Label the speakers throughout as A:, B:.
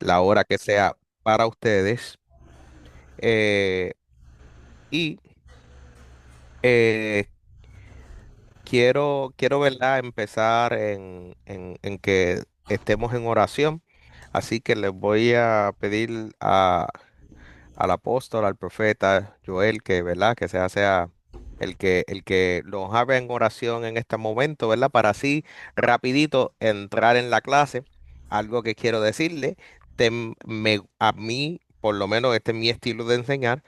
A: la hora que sea para ustedes. eh, y eh, quiero, ¿verdad? Empezar en que estemos en oración. Así que les voy a pedir al apóstol, al profeta Joel, que, ¿verdad? Que sea el que los haga en oración en este momento, ¿verdad? Para así rapidito entrar en la clase. Algo que quiero decirle, a mí, por lo menos este es mi estilo de enseñar,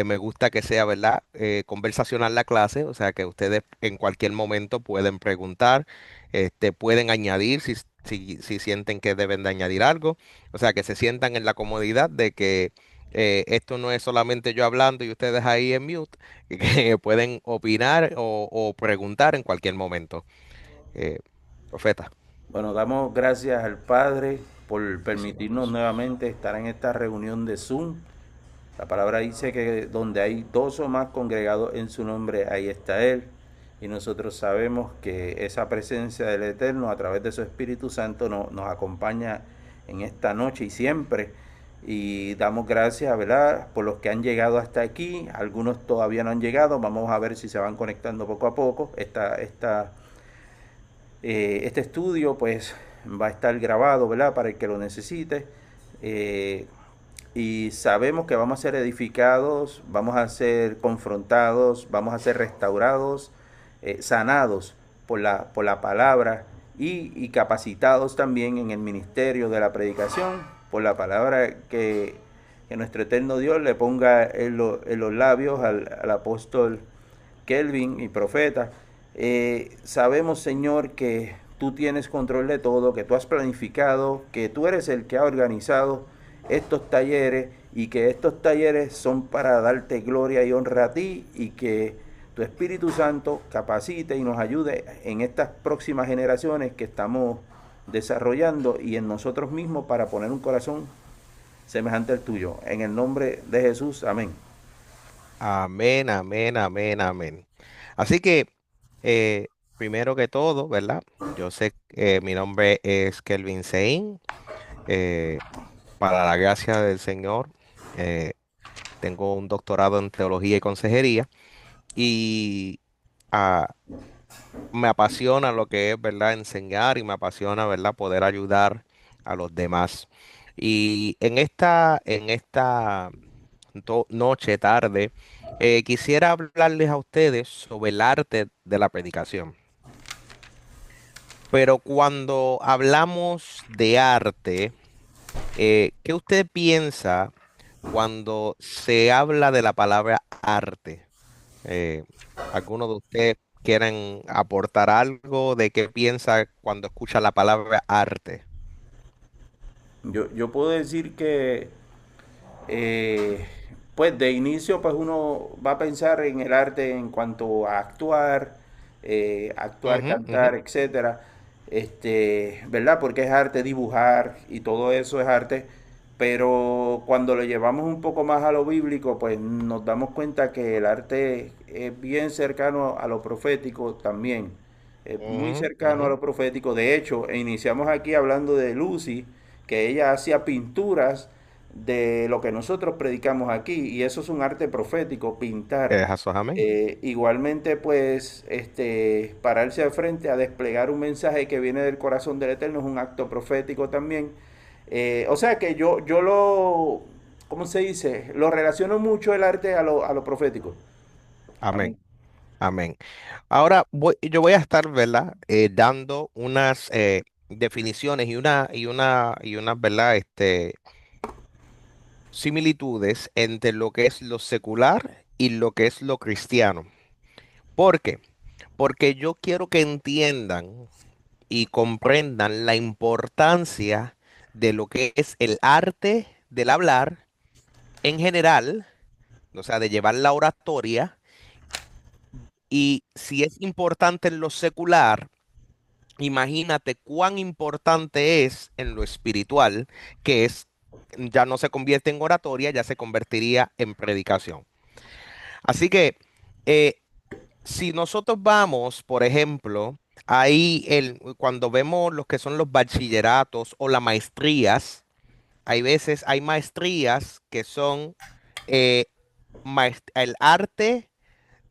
A: me gusta que sea, ¿verdad? Conversacional la clase, o sea que ustedes en cualquier momento pueden preguntar, pueden añadir si sienten que deben de añadir algo, o sea que se sientan en la comodidad de que esto no es solamente yo hablando y ustedes ahí en mute, y que pueden opinar o preguntar en cualquier momento. Eh, Profeta.
B: Bueno, damos gracias al Padre por
A: Sí,
B: permitirnos
A: señor.
B: nuevamente estar en esta reunión de Zoom. La palabra dice que donde hay dos o más congregados en su nombre, ahí está Él. Y nosotros sabemos que esa presencia del Eterno a través de su Espíritu Santo nos acompaña en esta noche y siempre. Y damos gracias, ¿verdad?, por los que han llegado hasta aquí. Algunos todavía no han llegado. Vamos a ver si se van conectando poco a poco. Este estudio pues va a estar grabado, ¿verdad? Para el que lo necesite. Eh, y sabemos que vamos a ser edificados, vamos a ser confrontados, vamos a ser restaurados, sanados por la palabra y capacitados también en el ministerio de la predicación, por la palabra que nuestro eterno Dios le ponga en los labios al apóstol Kelvin y profeta. Sabemos, Señor, que tú tienes control de todo, que tú has planificado, que tú eres el que ha organizado estos talleres y que estos talleres son para darte gloria y honra a ti y que tu Espíritu Santo capacite y nos ayude en estas próximas generaciones que estamos desarrollando y en nosotros mismos para poner un corazón semejante al tuyo. En el nombre de Jesús, amén.
A: Amén, amén, amén, amén. Así que, eh, primero que todo, ¿verdad? Yo sé que mi nombre es Kelvin Sein. eh, para la gracia del Señor, eh, tengo un doctorado en teología y consejería y ah, me apasiona lo que es, ¿verdad? Enseñar y me apasiona, ¿verdad? Poder ayudar a los demás. Y en esta noche, tarde, quisiera hablarles a ustedes sobre el arte de la predicación. Pero cuando hablamos de arte, ¿qué usted piensa cuando se habla de la palabra arte? Eh, ¿Alguno de ustedes quieren aportar algo de qué piensa cuando escucha la palabra arte?
B: Yo puedo decir que Eh, pues de inicio, pues uno va a pensar en el arte en cuanto a actuar, actuar,
A: Ujú, ujú.
B: cantar, etcétera. ¿Verdad? Porque es arte dibujar y todo eso es arte. Pero cuando lo llevamos un poco más a lo bíblico, pues nos damos cuenta que el arte es bien cercano a lo profético también. Es muy
A: Ujú,
B: cercano a
A: ujú.
B: lo profético. De hecho, iniciamos aquí hablando de Lucy, que ella hacía pinturas de lo que nosotros predicamos aquí, y eso es un arte profético, pintar.
A: Eso es amén.
B: Igualmente, pues, pararse al frente a desplegar un mensaje que viene del corazón del Eterno es un acto profético también. O sea que yo ¿cómo se dice? Lo relaciono mucho el arte a lo profético. Amén.
A: Amén. Amén. Ahora yo voy a estar, ¿verdad? Dando unas definiciones y unas, ¿verdad? Similitudes entre lo que es lo secular y lo que es lo cristiano. ¿Por qué? Porque yo quiero que entiendan y comprendan la importancia de lo que es el arte del hablar en general, o sea, de llevar la oratoria, y si es importante en lo secular, imagínate cuán importante es en lo espiritual, que es, ya no se convierte en oratoria, ya se convertiría en predicación. Así que, eh, si nosotros vamos, por ejemplo, cuando vemos los que son los bachilleratos o las maestrías, hay veces, hay maestrías que son eh, el arte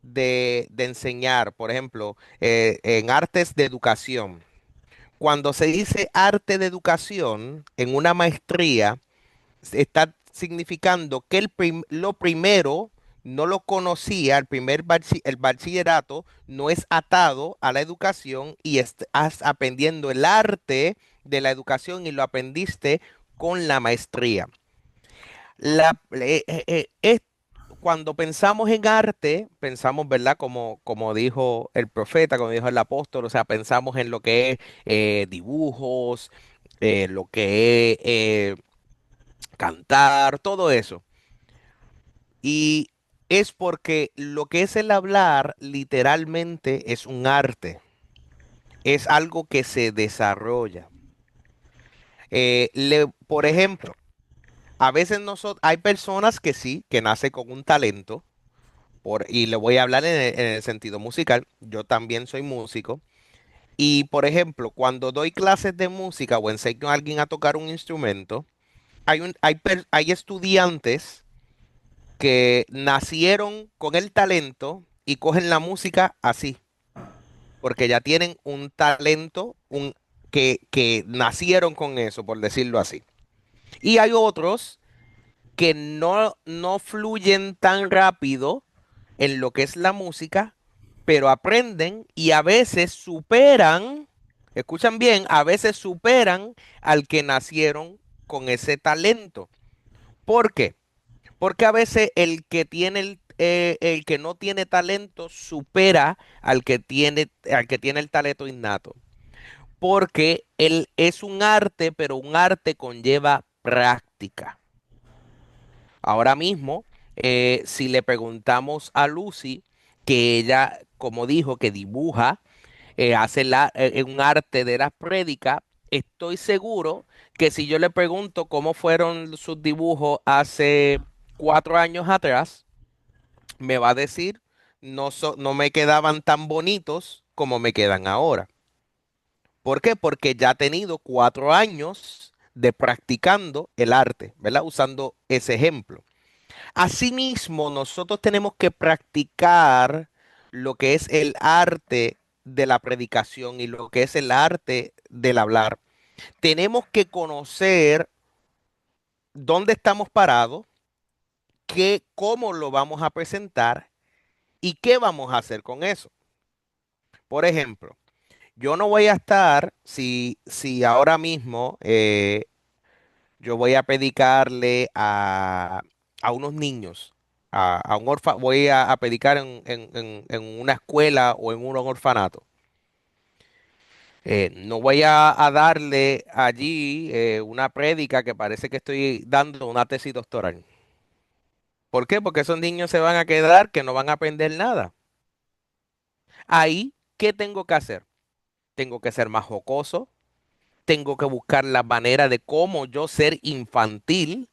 A: de enseñar, por ejemplo, en artes de educación. Cuando se dice arte de educación en una maestría, está significando que lo primero no lo conocía, el bachillerato no es atado a la educación y estás aprendiendo el arte de la educación y lo aprendiste con la maestría. Cuando pensamos en arte, pensamos, ¿verdad? Como dijo el profeta, como dijo el apóstol, o sea, pensamos en lo que es dibujos, lo que es cantar, todo eso. Y es porque lo que es el hablar literalmente es un arte, es algo que se desarrolla. Por ejemplo, a veces hay personas que sí, que nacen con un talento, y le voy a hablar en el sentido musical, yo también soy músico, y por ejemplo, cuando doy clases de música o enseño a alguien a tocar un instrumento, hay estudiantes que nacieron con el talento y cogen la música así, porque ya tienen un talento, que nacieron con eso, por decirlo así. Y hay otros que no fluyen tan rápido en lo que es la música, pero aprenden y a veces superan, escuchan bien, a veces superan al que nacieron con ese talento. ¿Por qué? Porque a veces el que no tiene talento supera al que tiene el talento innato. Porque él es un arte, pero un arte conlleva práctica. Ahora mismo, si le preguntamos a Lucy, que ella, como dijo, que dibuja, hace un arte de las prédicas, estoy seguro que si yo le pregunto cómo fueron sus dibujos hace 4 años atrás, me va a decir, no me quedaban tan bonitos como me quedan ahora. ¿Por qué? Porque ya ha tenido 4 años de practicando el arte, ¿verdad? Usando ese ejemplo. Asimismo, nosotros tenemos que practicar lo que es el arte de la predicación y lo que es el arte del hablar. Tenemos que conocer dónde estamos parados, cómo lo vamos a presentar y qué vamos a hacer con eso. Por ejemplo, yo no voy a estar, si ahora mismo yo voy a predicarle a unos niños, voy a predicar en una escuela o en un orfanato. No voy a darle allí una prédica que parece que estoy dando una tesis doctoral. ¿Por qué? Porque esos niños se van a quedar que no van a aprender nada. Ahí, ¿qué tengo que hacer? Tengo que ser más jocoso, tengo que buscar la manera de cómo yo ser infantil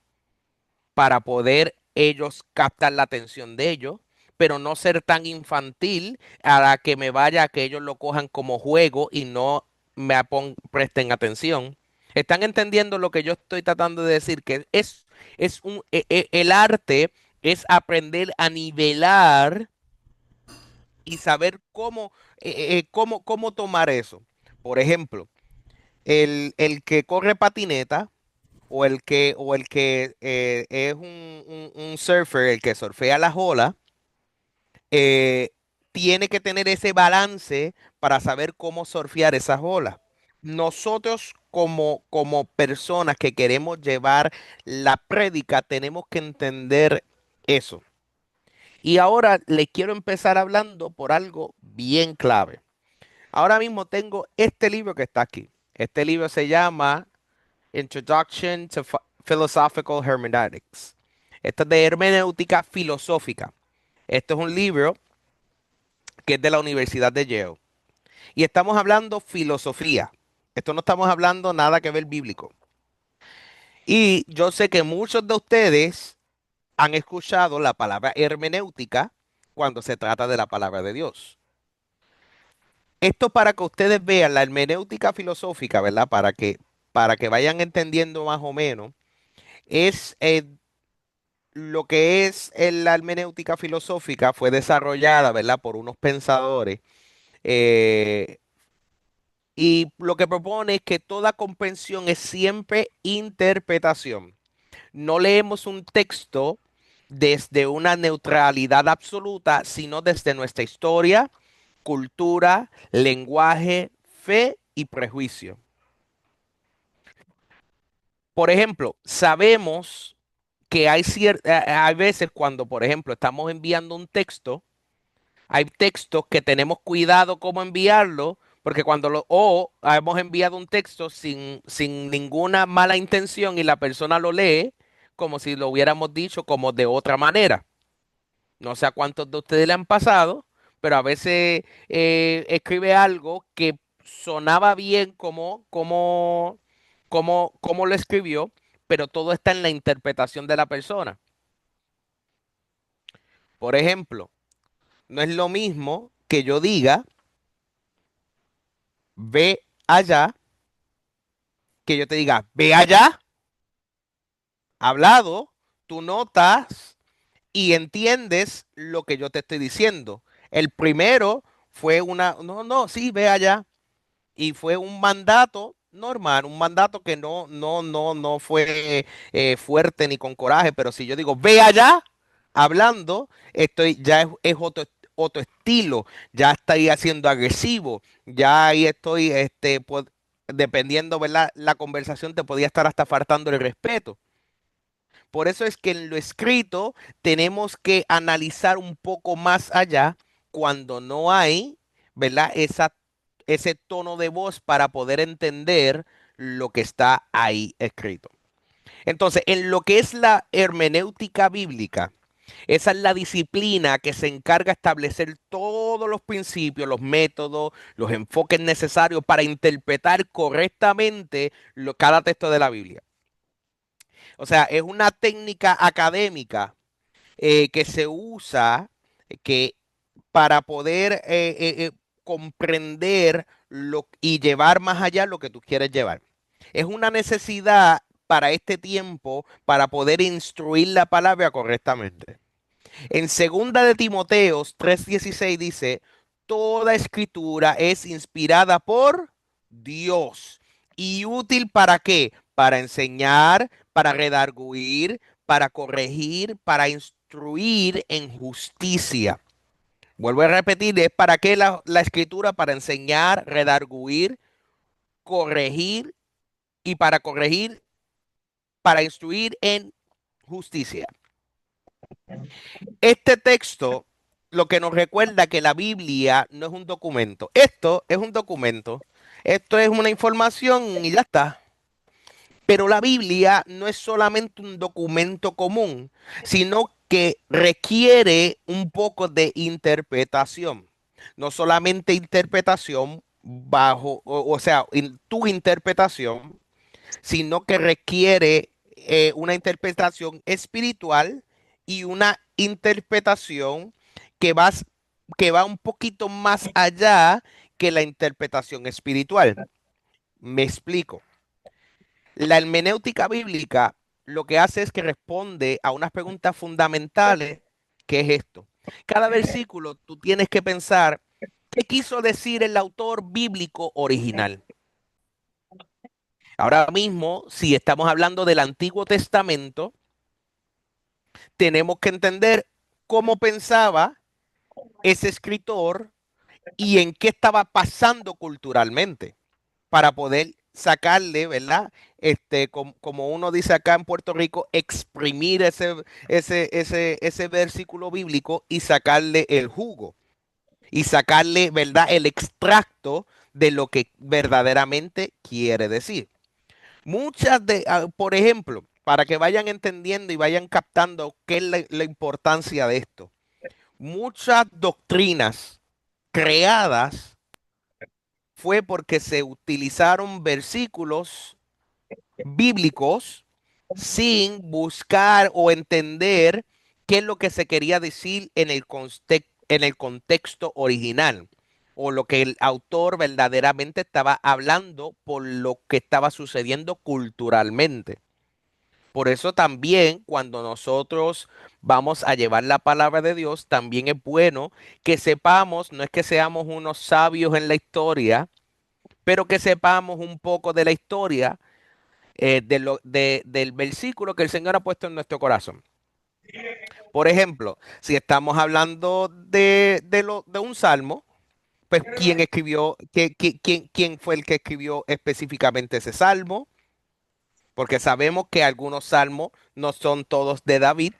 A: para poder ellos captar la atención de ellos, pero no ser tan infantil a la que me vaya a que ellos lo cojan como juego y no presten atención. ¿Están entendiendo lo que yo estoy tratando de decir? Que el arte es aprender a nivelar y saber cómo tomar eso. Por ejemplo, el que corre patineta o el que es un surfer, el que surfea las olas, eh, tiene que tener ese balance para saber cómo surfear esas olas. Nosotros como personas que queremos llevar la prédica, tenemos que entender eso. Y ahora les quiero empezar hablando por algo bien clave. Ahora mismo tengo este libro que está aquí. Este libro se llama Introduction to Philosophical Hermeneutics. Esto es de hermenéutica filosófica. Esto es un libro que es de la Universidad de Yale. Y estamos hablando filosofía. Esto no estamos hablando nada que ver bíblico. Y yo sé que muchos de ustedes han escuchado la palabra hermenéutica cuando se trata de la palabra de Dios. Esto para que ustedes vean la hermenéutica filosófica, ¿verdad? Para que vayan entendiendo más o menos. es lo que es la hermenéutica filosófica fue desarrollada, ¿verdad? Por unos pensadores. eh, y lo que propone es que toda comprensión es siempre interpretación. No leemos un texto desde una neutralidad absoluta, sino desde nuestra historia, cultura, lenguaje, fe y prejuicio. Por ejemplo, sabemos que hay veces cuando, por ejemplo, estamos enviando un texto, hay textos que tenemos cuidado cómo enviarlo, porque o hemos enviado un texto sin ninguna mala intención y la persona lo lee como si lo hubiéramos dicho como de otra manera. No sé a cuántos de ustedes le han pasado, pero a veces escribe algo que sonaba bien como lo escribió, pero todo está en la interpretación de la persona. Por ejemplo, no es lo mismo que yo diga, ve allá, que yo te diga, ve allá, hablado, tú notas y entiendes lo que yo te estoy diciendo. El primero fue no, no, sí, ve allá. Y fue un mandato normal, un mandato que no fue fuerte ni con coraje, pero si yo digo, ve allá, hablando, es otro estilo, ya estoy haciendo agresivo, ya ahí estoy, pues, dependiendo, ¿verdad? La conversación te podía estar hasta faltando el respeto. Por eso es que en lo escrito tenemos que analizar un poco más allá cuando no hay, ¿verdad? Ese tono de voz para poder entender lo que está ahí escrito. Entonces, en lo que es la hermenéutica bíblica, esa es la disciplina que se encarga de establecer todos los principios, los métodos, los enfoques necesarios para interpretar correctamente cada texto de la Biblia. O sea, es una técnica académica que se usa que para poder comprender y llevar más allá lo que tú quieres llevar. Es una necesidad para este tiempo para poder instruir la palabra correctamente. En segunda de Timoteos 3:16 dice, toda escritura es inspirada por Dios y útil para qué? Para enseñar, para redarguir, para corregir, para instruir en justicia. Vuelvo a repetir, ¿es para qué la escritura? Para enseñar, redarguir, corregir y para instruir en justicia. Este texto lo que nos recuerda que la Biblia no es un documento. Esto es un documento. Esto es una información y ya está. Pero la Biblia no es solamente un documento común, sino que requiere un poco de interpretación. No solamente interpretación tu interpretación, sino que requiere una interpretación espiritual y una interpretación que va, que va un poquito más allá que la interpretación espiritual. Me explico. La hermenéutica bíblica lo que hace es que responde a unas preguntas fundamentales, que es esto. Cada versículo tú tienes que pensar qué quiso decir el autor bíblico original. Ahora mismo, si estamos hablando del Antiguo Testamento, tenemos que entender cómo pensaba ese escritor y en qué estaba pasando culturalmente para poder sacarle, ¿verdad? Como uno dice acá en Puerto Rico, exprimir ese versículo bíblico y sacarle el jugo y sacarle, ¿verdad? El extracto de lo que verdaderamente quiere decir. Por ejemplo, para que vayan entendiendo y vayan captando qué es la importancia de esto, muchas doctrinas creadas fue porque se utilizaron versículos bíblicos sin buscar o entender qué es lo que se quería decir en el contexto original o lo que el autor verdaderamente estaba hablando por lo que estaba sucediendo culturalmente. Por eso también cuando nosotros vamos a llevar la palabra de Dios, también es bueno que sepamos, no es que seamos unos sabios en la historia, pero que sepamos un poco de la historia del versículo que el Señor ha puesto en nuestro corazón. Por ejemplo, si estamos hablando de un salmo, pues ¿quién escribió, quién fue el que escribió específicamente ese salmo? Porque sabemos que algunos salmos no son todos de David.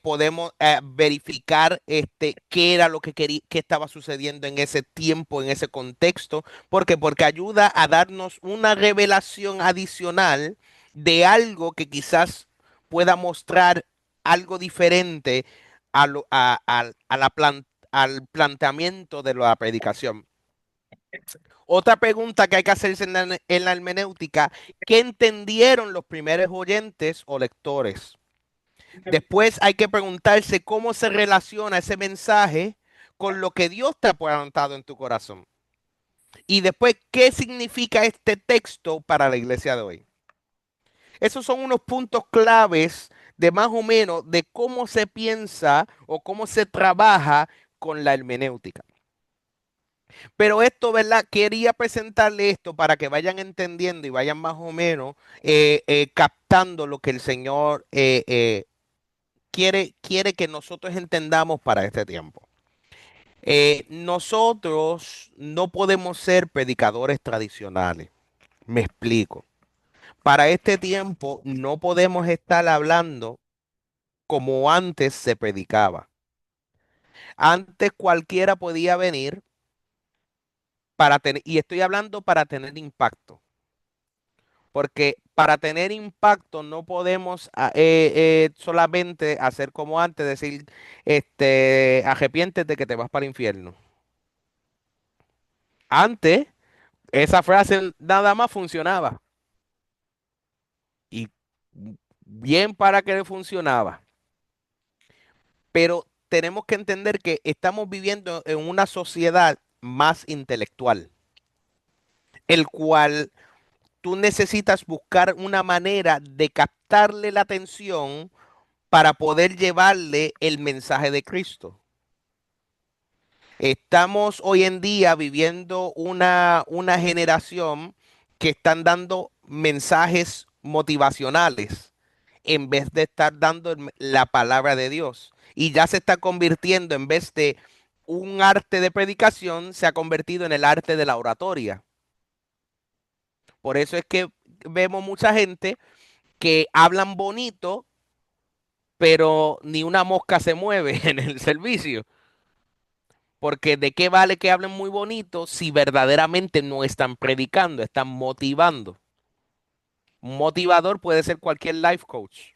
A: Podemos verificar qué era lo que qué estaba sucediendo en ese tiempo, en ese contexto. ¿Por qué? Porque ayuda a darnos una revelación adicional de algo que quizás pueda mostrar algo diferente al planteamiento de la predicación. Otra pregunta que hay que hacerse en la hermenéutica: ¿qué entendieron los primeros oyentes o lectores? Después hay que preguntarse cómo se relaciona ese mensaje con lo que Dios te ha plantado en tu corazón. Y después, ¿qué significa este texto para la iglesia de hoy? Esos son unos puntos claves de más o menos de cómo se piensa o cómo se trabaja con la hermenéutica. Pero esto, ¿verdad? Quería presentarle esto para que vayan entendiendo y vayan más o menos captando lo que el Señor quiere que nosotros entendamos para este tiempo. Nosotros no podemos ser predicadores tradicionales. Me explico. Para este tiempo no podemos estar hablando como antes se predicaba. Antes cualquiera podía venir para tener, y estoy hablando para tener impacto, porque para tener impacto no podemos solamente hacer como antes, decir, arrepiéntete que te vas para el infierno. Antes, esa frase nada más funcionaba. Y bien para que le funcionaba. Pero tenemos que entender que estamos viviendo en una sociedad más intelectual, el cual tú necesitas buscar una manera de captarle la atención para poder llevarle el mensaje de Cristo. Estamos hoy en día viviendo una generación que están dando mensajes motivacionales en vez de estar dando la palabra de Dios. Y ya se está convirtiendo, en vez de un arte de predicación, se ha convertido en el arte de la oratoria. Por eso es que vemos mucha gente que hablan bonito, pero ni una mosca se mueve en el servicio. Porque de qué vale que hablen muy bonito si verdaderamente no están predicando, están motivando. Un motivador puede ser cualquier life coach.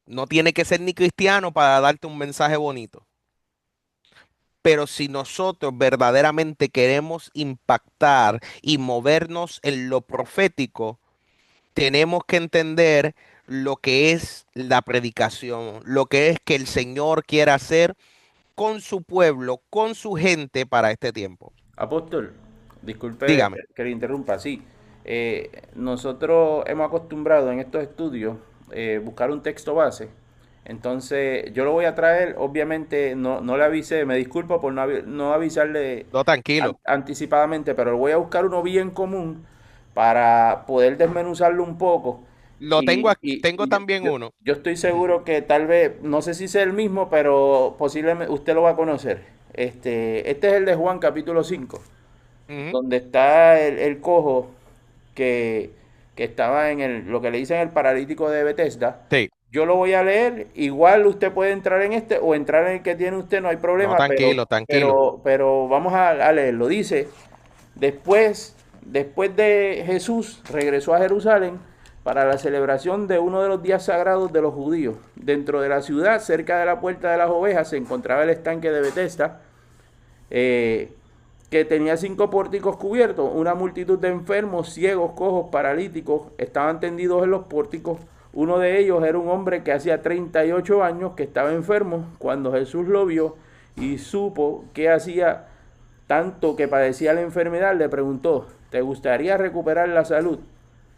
A: No tiene que ser ni cristiano para darte un mensaje bonito. Pero si nosotros verdaderamente queremos impactar y movernos en lo profético, tenemos que entender lo que es la predicación, lo que es que el Señor quiere hacer con su pueblo, con su gente para este tiempo.
B: Apóstol, disculpe
A: Dígame.
B: que le interrumpa, sí. Nosotros hemos acostumbrado en estos estudios buscar un texto base. Entonces, yo lo voy a traer, obviamente no le avisé, me disculpo por no avisarle
A: No, tranquilo.
B: anticipadamente, pero voy a buscar uno bien común para poder desmenuzarlo un poco.
A: Lo tengo aquí, tengo
B: Y yo,
A: también
B: yo-
A: uno.
B: yo estoy seguro que tal vez, no sé si sea el mismo, pero posiblemente usted lo va a conocer. Este es el de Juan capítulo 5
A: Ujú.
B: donde está el cojo que, que estaba lo que le dicen el paralítico de Bethesda.
A: Sí,
B: Yo lo voy a leer, igual usted puede entrar en este o entrar en el que tiene usted, no hay
A: no,
B: problema,
A: tranquilo, tranquilo.
B: pero vamos a leerlo. Dice, después de Jesús regresó a Jerusalén para la celebración de uno de los días sagrados de los judíos. Dentro de la ciudad, cerca de la puerta de las ovejas, se encontraba el estanque de Bethesda, eh, que tenía 5 pórticos cubiertos. Una multitud de enfermos, ciegos, cojos, paralíticos estaban tendidos en los pórticos. Uno de ellos era un hombre que hacía 38 años que estaba enfermo. Cuando Jesús lo vio y supo que hacía tanto que padecía la enfermedad, le preguntó, ¿te gustaría recuperar la salud?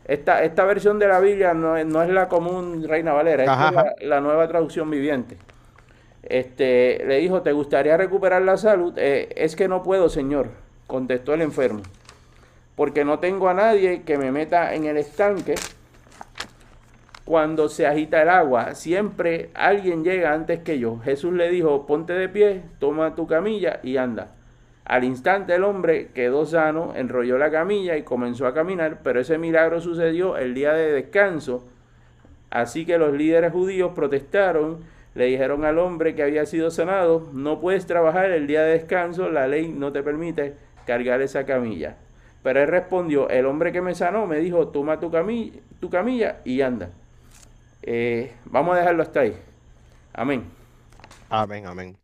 B: Esta versión de la Biblia no es la común Reina Valera, esta
A: Ajá,
B: es
A: ajá.
B: la nueva traducción viviente. Le dijo, ¿te gustaría recuperar la salud? Es que no puedo, señor, contestó el enfermo, porque no tengo a nadie que me meta en el estanque cuando se agita el agua. Siempre alguien llega antes que yo. Jesús le dijo, ponte de pie, toma tu camilla y anda. Al instante el hombre quedó sano, enrolló la camilla y comenzó a caminar, pero ese milagro sucedió el día de descanso. Así que los líderes judíos protestaron, le dijeron al hombre que había sido sanado, no puedes trabajar el día de descanso, la ley no te permite cargar esa camilla. Pero él respondió, el hombre que me sanó me dijo, toma tu camilla y anda. Vamos a dejarlo hasta ahí. Amén.
A: Amén, amén.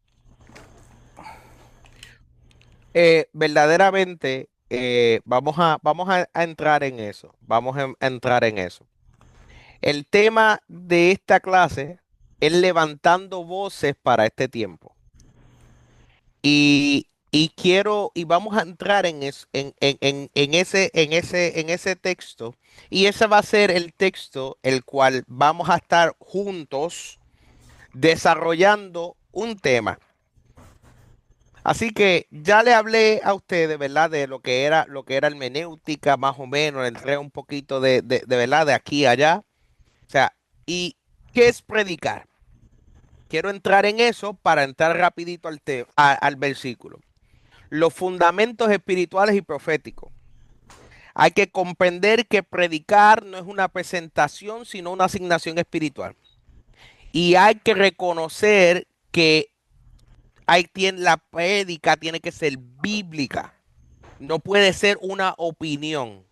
A: Verdaderamente, vamos a entrar en eso. Vamos a entrar en eso. El tema de esta clase es levantando voces para este tiempo. Y vamos a entrar en ese texto. Y ese va a ser el texto el cual vamos a estar juntos desarrollando un tema. Así que ya le hablé a ustedes, ¿verdad? De lo que era hermenéutica, más o menos, le entré un poquito ¿verdad? De aquí a allá. O sea, ¿y qué es predicar? Quiero entrar en eso para entrar rapidito al versículo. Los fundamentos espirituales y proféticos. Hay que comprender que predicar no es una presentación, sino una asignación espiritual. Y hay que reconocer que la prédica tiene que ser bíblica. No puede ser una opinión.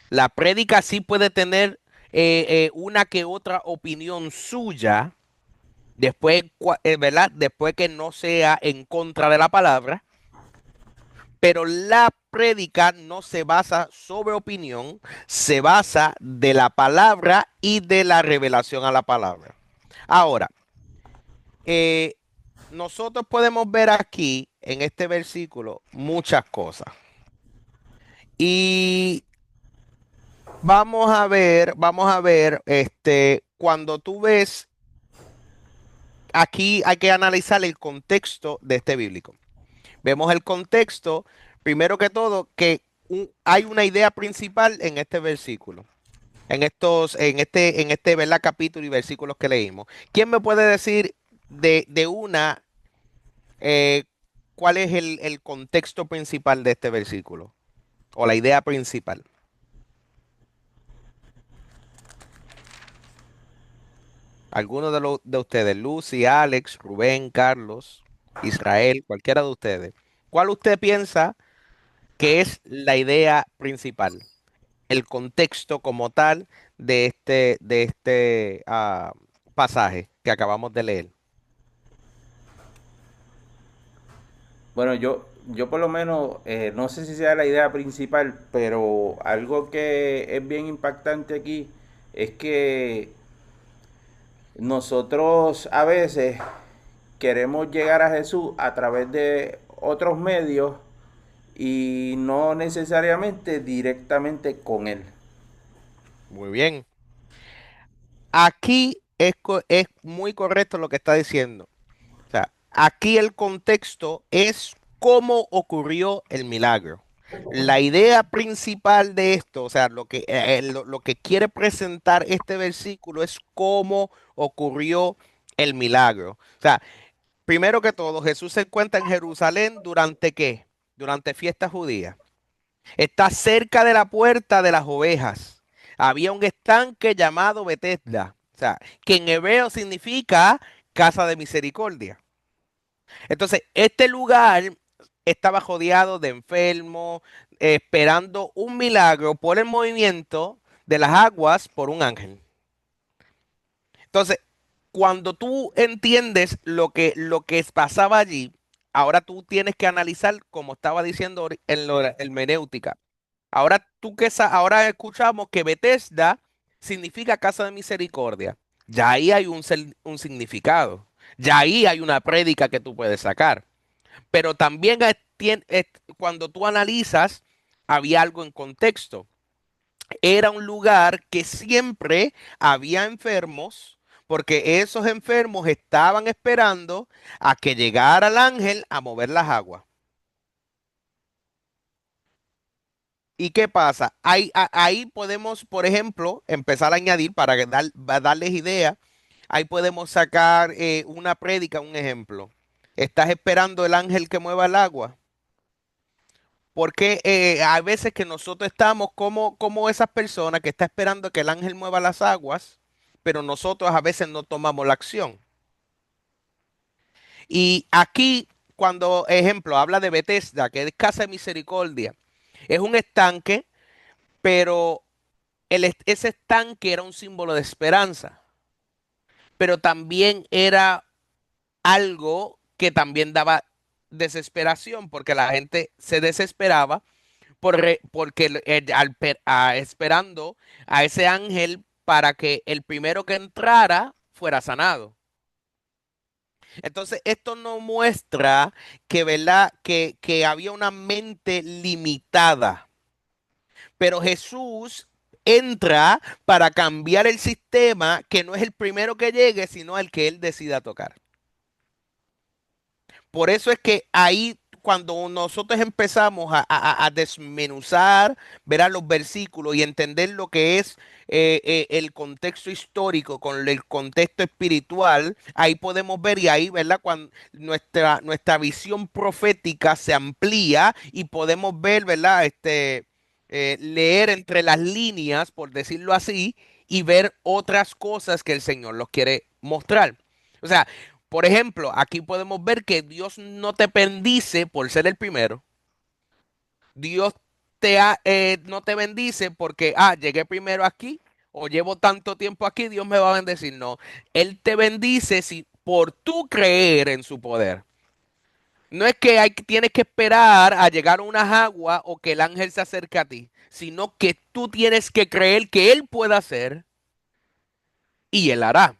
A: La prédica sí puede tener una que otra opinión suya, después, ¿verdad? Después que no sea en contra de la palabra, pero la prédica no se basa sobre opinión, se basa de la palabra y de la revelación a la palabra. Ahora, eh, nosotros podemos ver aquí en este versículo muchas cosas. Y vamos a ver, cuando tú ves, aquí hay que analizar el contexto de este bíblico. Vemos el contexto, primero que todo, que hay una idea principal en este versículo, en este, ¿verdad? Capítulo y versículos que leímos. ¿Quién me puede decir eh, cuál es el contexto principal de este versículo? O la idea principal. Alguno de ustedes, Lucy, Alex, Rubén, Carlos, Israel, cualquiera de ustedes. ¿Cuál usted piensa que es la idea principal? El contexto como tal de este pasaje que acabamos de leer.
B: Bueno, yo por lo menos, no sé si sea la idea principal, pero algo que es bien impactante aquí es que nosotros a veces queremos llegar a Jesús a través de otros medios y no necesariamente directamente con Él.
A: Muy bien. Aquí es muy correcto lo que está diciendo. O sea, aquí el contexto es cómo ocurrió el milagro. La idea principal de esto, o sea, lo que quiere presentar este versículo es cómo ocurrió el milagro. O sea, primero que todo, Jesús se encuentra en Jerusalén ¿durante qué? Durante fiestas judías. Está cerca de la puerta de las ovejas. Había un estanque llamado Betesda, o sea, que en hebreo significa casa de misericordia. Entonces, este lugar estaba rodeado de enfermos, esperando un milagro por el movimiento de las aguas por un ángel. Entonces, cuando tú entiendes lo que pasaba allí, ahora tú tienes que analizar, como estaba diciendo en la hermenéutica. Ahora escuchamos que Bethesda significa casa de misericordia. Ya ahí hay un significado. Ya ahí hay una prédica que tú puedes sacar. Pero también cuando tú analizas, había algo en contexto. era un lugar que siempre había enfermos, porque esos enfermos estaban esperando a que llegara el ángel a mover las aguas. ¿Y qué pasa? Ahí podemos, por ejemplo, empezar a añadir para darles idea. Ahí podemos sacar una prédica, un ejemplo. ¿Estás esperando el ángel que mueva el agua? Porque hay veces que nosotros estamos como esas personas que están esperando que el ángel mueva las aguas, pero nosotros a veces no tomamos la acción. Y aquí, cuando, ejemplo, habla de Bethesda, que es casa de misericordia, es un estanque, pero ese estanque era un símbolo de esperanza, pero también era algo que también daba desesperación, porque la gente se desesperaba porque esperando a ese ángel para que el primero que entrara fuera sanado. Entonces, esto nos muestra que, ¿verdad? Que había una mente limitada, pero Jesús entra para cambiar el sistema, que no es el primero que llegue, sino el que él decida tocar. Por eso es que ahí, cuando nosotros empezamos a desmenuzar, ver a los versículos y entender lo que es el contexto histórico con el contexto espiritual, ahí podemos ver y ahí, ¿verdad? Cuando nuestra visión profética se amplía y podemos ver, ¿verdad? Leer entre las líneas, por decirlo así, y ver otras cosas que el Señor nos quiere mostrar. O sea, por ejemplo, aquí podemos ver que Dios no te bendice por ser el primero. Dios no te bendice porque, llegué primero aquí o llevo tanto tiempo aquí, Dios me va a bendecir. No, Él te bendice por tú creer en su poder. No es que tienes que esperar a llegar a unas aguas o que el ángel se acerque a ti, sino que tú tienes que creer que Él puede hacer y Él hará.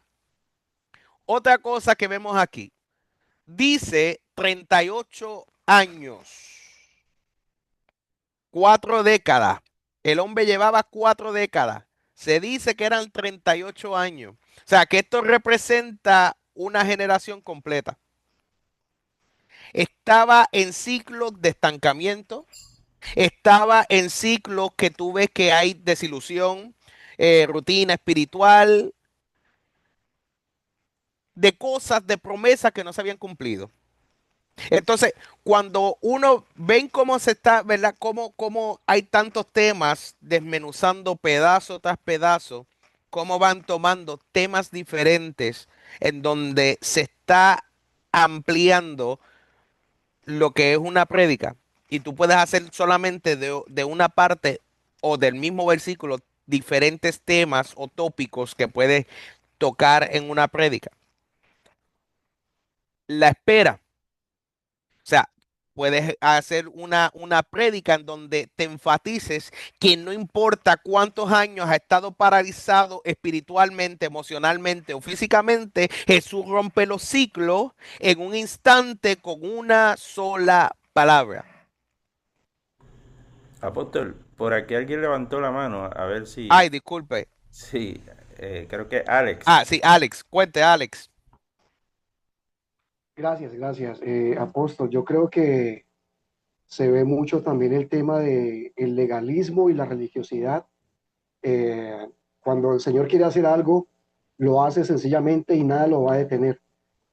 A: Otra cosa que vemos aquí, dice 38 años, 4 décadas. El hombre llevaba 4 décadas. Se dice que eran 38 años. O sea, que esto representa una generación completa. Estaba en ciclos de estancamiento, estaba en ciclos que tú ves que hay desilusión, rutina espiritual, de cosas, de promesas que no se habían cumplido. Entonces, cuando uno ven cómo se está, ¿verdad? Cómo hay tantos temas desmenuzando pedazo tras pedazo, cómo van tomando temas diferentes en donde se está ampliando lo que es una prédica. Y tú puedes hacer solamente de una parte o del mismo versículo diferentes temas o tópicos que puedes tocar en una prédica. La espera. O sea, puedes hacer una prédica en donde te enfatices que no importa cuántos años ha estado paralizado espiritualmente, emocionalmente o físicamente, Jesús rompe los ciclos en un instante con una sola palabra.
B: Apóstol, por aquí alguien levantó la mano, a ver
A: Ay, disculpe.
B: si, creo que Alex.
A: Sí, Alex, cuente, Alex.
C: Gracias, gracias. Apóstol, yo creo que se ve mucho también el tema de el legalismo y la religiosidad. Cuando el Señor quiere hacer algo, lo hace sencillamente y nada lo va a detener.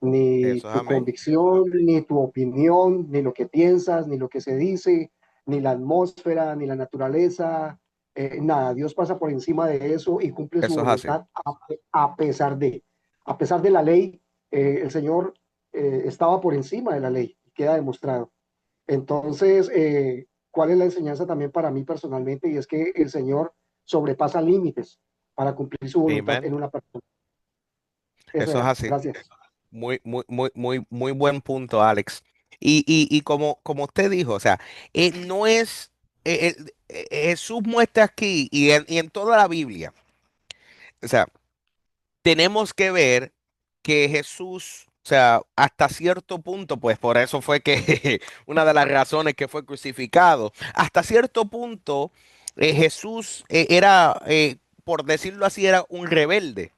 C: Ni
A: Eso es
C: tu
A: amén.
C: convicción, ni tu opinión, ni lo que piensas, ni lo que se dice, ni la atmósfera, ni la naturaleza, nada. Dios pasa por encima de eso y cumple su
A: Eso es así.
C: voluntad a pesar de la ley. El Señor estaba por encima de la ley, queda demostrado. Entonces, ¿cuál es la enseñanza también para mí personalmente? Y es que el Señor sobrepasa límites para cumplir su voluntad en
A: Amén.
C: una persona. Eso
A: Eso es
C: era.
A: así.
C: Gracias.
A: Muy buen punto, Alex. Y como usted dijo, o sea, no es, Jesús muestra aquí y en toda la Biblia, o sea, tenemos que ver que Jesús, o sea, hasta cierto punto, pues por eso fue que una de las razones que fue crucificado, hasta cierto punto, Jesús era, por decirlo así, era un rebelde.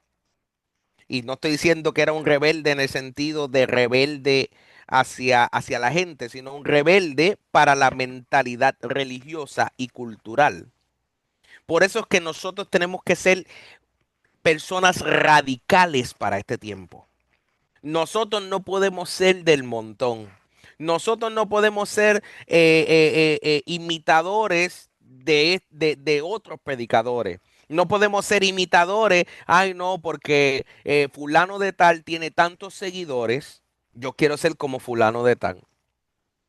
A: Y no estoy diciendo que era un rebelde en el sentido de rebelde hacia la gente, sino un rebelde para la mentalidad religiosa y cultural. Por eso es que nosotros tenemos que ser personas radicales para este tiempo. Nosotros no podemos ser del montón. Nosotros no podemos ser imitadores de otros predicadores. No podemos ser imitadores, ay no, porque fulano de tal tiene tantos seguidores, yo quiero ser como fulano de tal.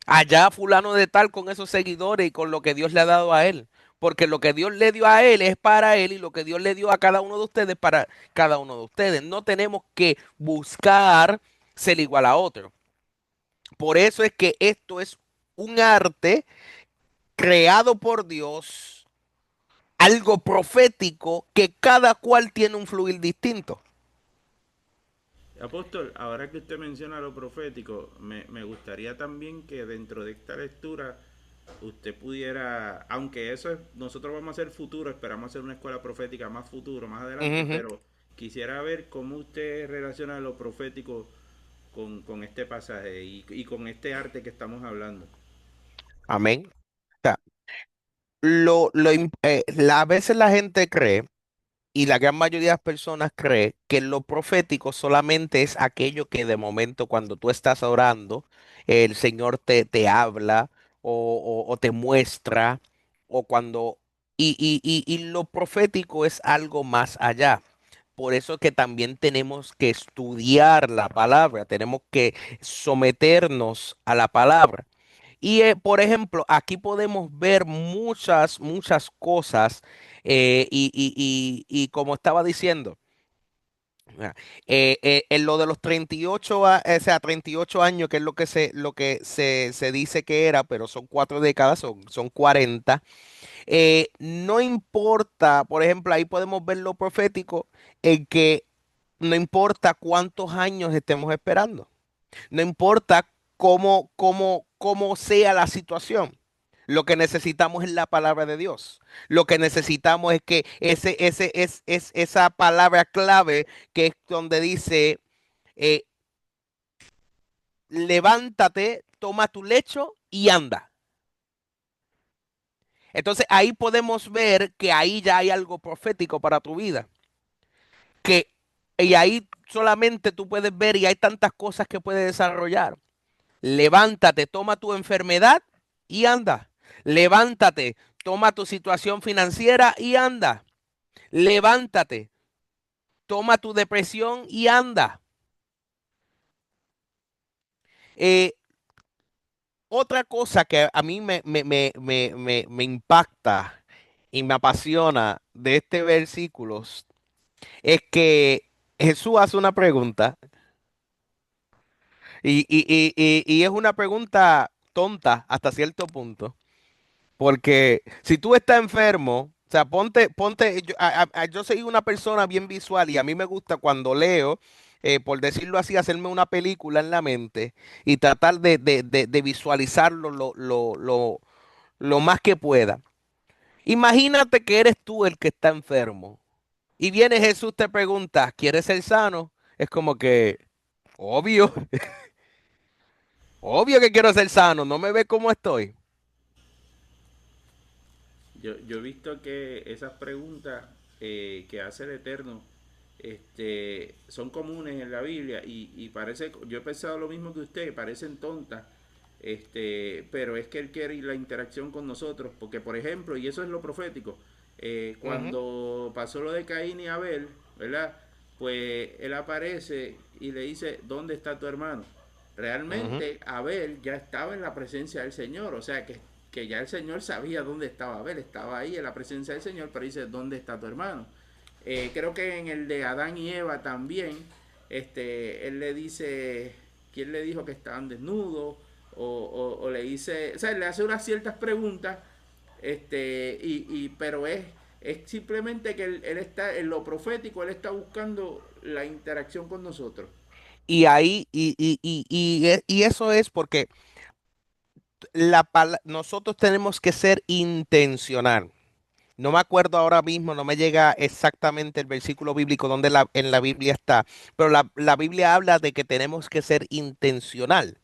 A: Allá fulano de tal con esos seguidores y con lo que Dios le ha dado a él. Porque lo que Dios le dio a él es para él y lo que Dios le dio a cada uno de ustedes para cada uno de ustedes. No tenemos que buscar ser igual a otro. Por eso es que esto es un arte creado por Dios, algo profético que cada cual tiene un fluir distinto.
B: Apóstol, ahora que usted menciona lo profético, me gustaría también que dentro de esta lectura usted pudiera, aunque eso es, nosotros vamos a hacer futuro, esperamos hacer una escuela profética más futuro, más adelante,
A: Ujú.
B: pero quisiera ver cómo usted relaciona lo profético con este pasaje y con este arte que estamos hablando.
A: Amén. O sea, a veces la gente cree y la gran mayoría de las personas cree que lo profético solamente es aquello que de momento cuando tú estás orando, el Señor te habla o te muestra, o cuando... y lo profético es algo más allá. Por eso que también tenemos que estudiar la palabra, tenemos que someternos a la palabra. Y por ejemplo, aquí podemos ver muchas cosas y como estaba diciendo, ah, en lo de los 38, o sea, 38 años, que es lo que se dice que era, pero son 4 décadas, son 40. No importa, por ejemplo, ahí podemos ver lo profético en que no importa cuántos años estemos esperando. No importa cómo sea la situación. Lo que necesitamos es la palabra de Dios. Lo que necesitamos es que es esa palabra clave que es donde dice, eh, levántate, toma tu lecho y anda. Entonces ahí podemos ver que ahí ya hay algo profético para tu vida. Que, y ahí solamente tú puedes ver y hay tantas cosas que puedes desarrollar. Levántate, toma tu enfermedad y anda. Levántate, toma tu situación financiera y anda. Levántate, toma tu depresión y anda. Eh, Otra cosa que a mí me impacta y me apasiona de este versículo es que Jesús hace una pregunta y es una pregunta tonta hasta cierto punto. Porque si tú estás enfermo, o sea, yo soy una persona bien visual y a mí me gusta cuando leo, por decirlo así, hacerme una película en la mente y tratar de visualizarlo lo más que pueda. Imagínate que eres tú el que está enfermo y viene Jesús, te pregunta, ¿quieres ser sano? Es como que, obvio, obvio que quiero ser sano, no me ve cómo estoy.
B: Yo he visto que esas preguntas que hace el Eterno son comunes en la Biblia y parece, yo he pensado lo mismo que usted, parecen tontas, pero es que Él quiere la interacción con nosotros, porque por ejemplo, y eso es lo profético,
A: Ujú,
B: cuando pasó lo de Caín y Abel, ¿verdad? Pues Él aparece y le dice, ¿dónde está tu hermano?
A: ujú.
B: Realmente Abel ya estaba en la presencia del Señor, o sea que ya el Señor sabía dónde estaba Abel, estaba ahí en la presencia del Señor, pero dice, ¿dónde está tu hermano? Creo que en el de Adán y Eva también, él le dice, ¿quién le dijo que estaban desnudos? O le dice, o sea, le hace unas ciertas preguntas, pero es simplemente que él está en lo profético, él está buscando la interacción con nosotros.
A: Y ahí, y eso es porque nosotros tenemos que ser intencional. No me acuerdo ahora mismo, no me llega exactamente el versículo bíblico donde en la Biblia está, pero la Biblia habla de que tenemos que ser intencional.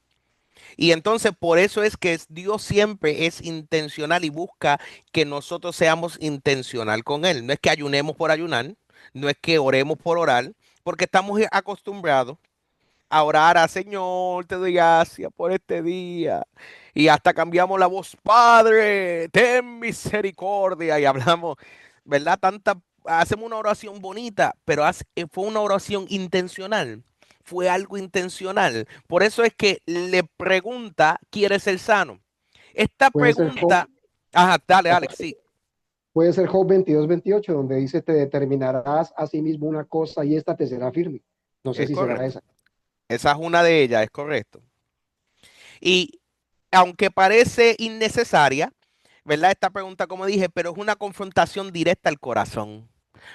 A: Y entonces por eso es que Dios siempre es intencional y busca que nosotros seamos intencional con Él. No es que ayunemos por ayunar, no es que oremos por orar, porque estamos acostumbrados a orar a Señor, te doy gracias por este día. Y hasta cambiamos la voz, Padre, ten misericordia. Y hablamos, ¿verdad? Hacemos una oración bonita, pero fue una oración intencional. Fue algo intencional. Por eso es que le pregunta, ¿quieres ser sano? Esta
C: Puede ser Job,
A: pregunta, ajá, dale, Alex, sí,
C: puede ser Job 22:28, donde dice, te determinarás a sí mismo una cosa y esta te será firme. No sé
A: es
C: si será
A: correcto.
C: esa.
A: Esa es una de ellas, es correcto. Y aunque parece innecesaria, ¿verdad? Esta pregunta, como dije, pero es una confrontación directa al corazón.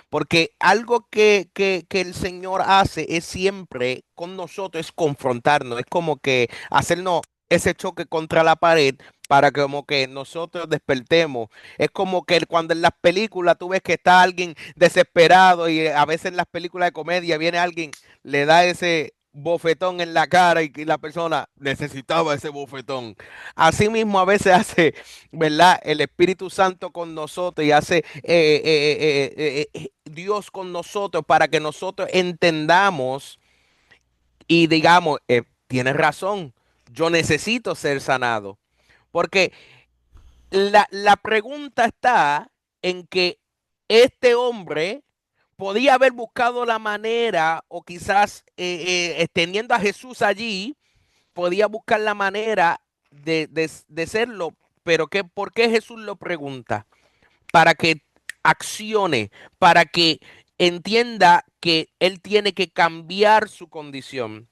A: Porque algo que el Señor hace es siempre con nosotros, es confrontarnos, es como que hacernos ese choque contra la pared para que como que nosotros despertemos. Es como que cuando en las películas tú ves que está alguien desesperado y a veces en las películas de comedia viene alguien, le da ese bofetón en la cara y la persona necesitaba ese bofetón. Así mismo a veces hace, ¿verdad? El Espíritu Santo con nosotros y hace Dios con nosotros para que nosotros entendamos y digamos, tienes razón, yo necesito ser sanado. Porque la pregunta está en que este hombre podía haber buscado la manera o quizás teniendo a Jesús allí, podía buscar la manera de serlo, pero ¿por qué Jesús lo pregunta? Para que accione, para que entienda que él tiene que cambiar su condición.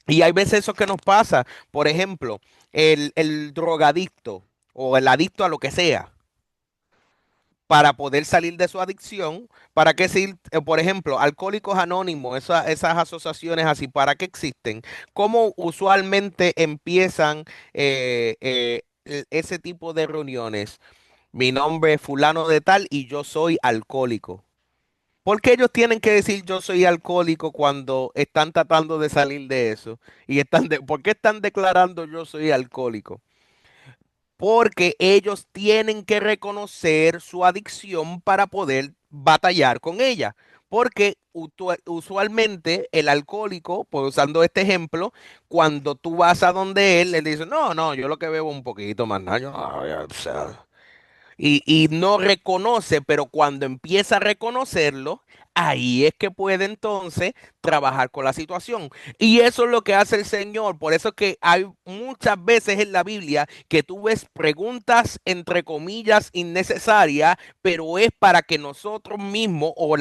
A: Y hay veces eso que nos pasa, por ejemplo, el drogadicto o el adicto a lo que sea, para poder salir de su adicción, para que decir, por ejemplo, Alcohólicos Anónimos, esas asociaciones así, ¿para qué existen? ¿Cómo usualmente empiezan ese tipo de reuniones? Mi nombre es fulano de tal y yo soy alcohólico. ¿Por qué ellos tienen que decir yo soy alcohólico cuando están tratando de salir de eso? ¿Por qué están declarando yo soy alcohólico? Porque ellos tienen que reconocer su adicción para poder batallar con ella. Porque usualmente el alcohólico, pues usando este ejemplo, cuando tú vas a donde él dice, no, no, yo lo que bebo un poquito más, nada, yo, no, o sea, y no reconoce, pero cuando empieza a reconocerlo, ahí es que puede entonces trabajar con la situación. Y eso es lo que hace el Señor. Por eso es que hay muchas veces en la Biblia que tú ves preguntas entre comillas innecesarias, pero es para que nosotros mismos o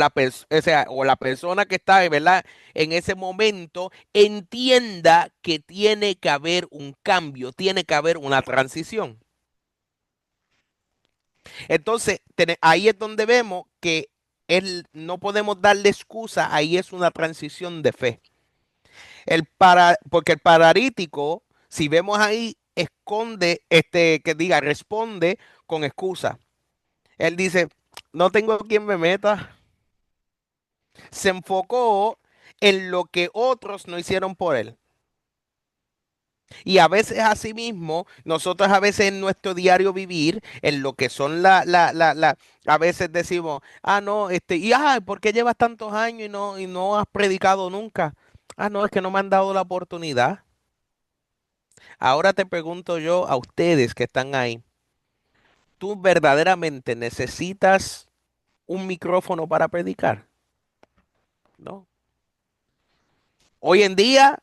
A: sea, o la persona que está, ¿verdad? En ese momento entienda que tiene que haber un cambio, tiene que haber una transición. Entonces, ahí es donde vemos que no podemos darle excusa, ahí es una transición de fe. Porque el paralítico, si vemos ahí, esconde, que diga, responde con excusa. Él dice, no tengo quien me meta. Se enfocó en lo que otros no hicieron por él. Y a veces así mismo, nosotros a veces en nuestro diario vivir, en lo que son a veces decimos, ah, no, ¿por qué llevas tantos años y no has predicado nunca? Ah, no, es que no me han dado la oportunidad. Ahora te pregunto yo a ustedes que están ahí, ¿tú verdaderamente necesitas un micrófono para predicar? ¿No? Hoy en día,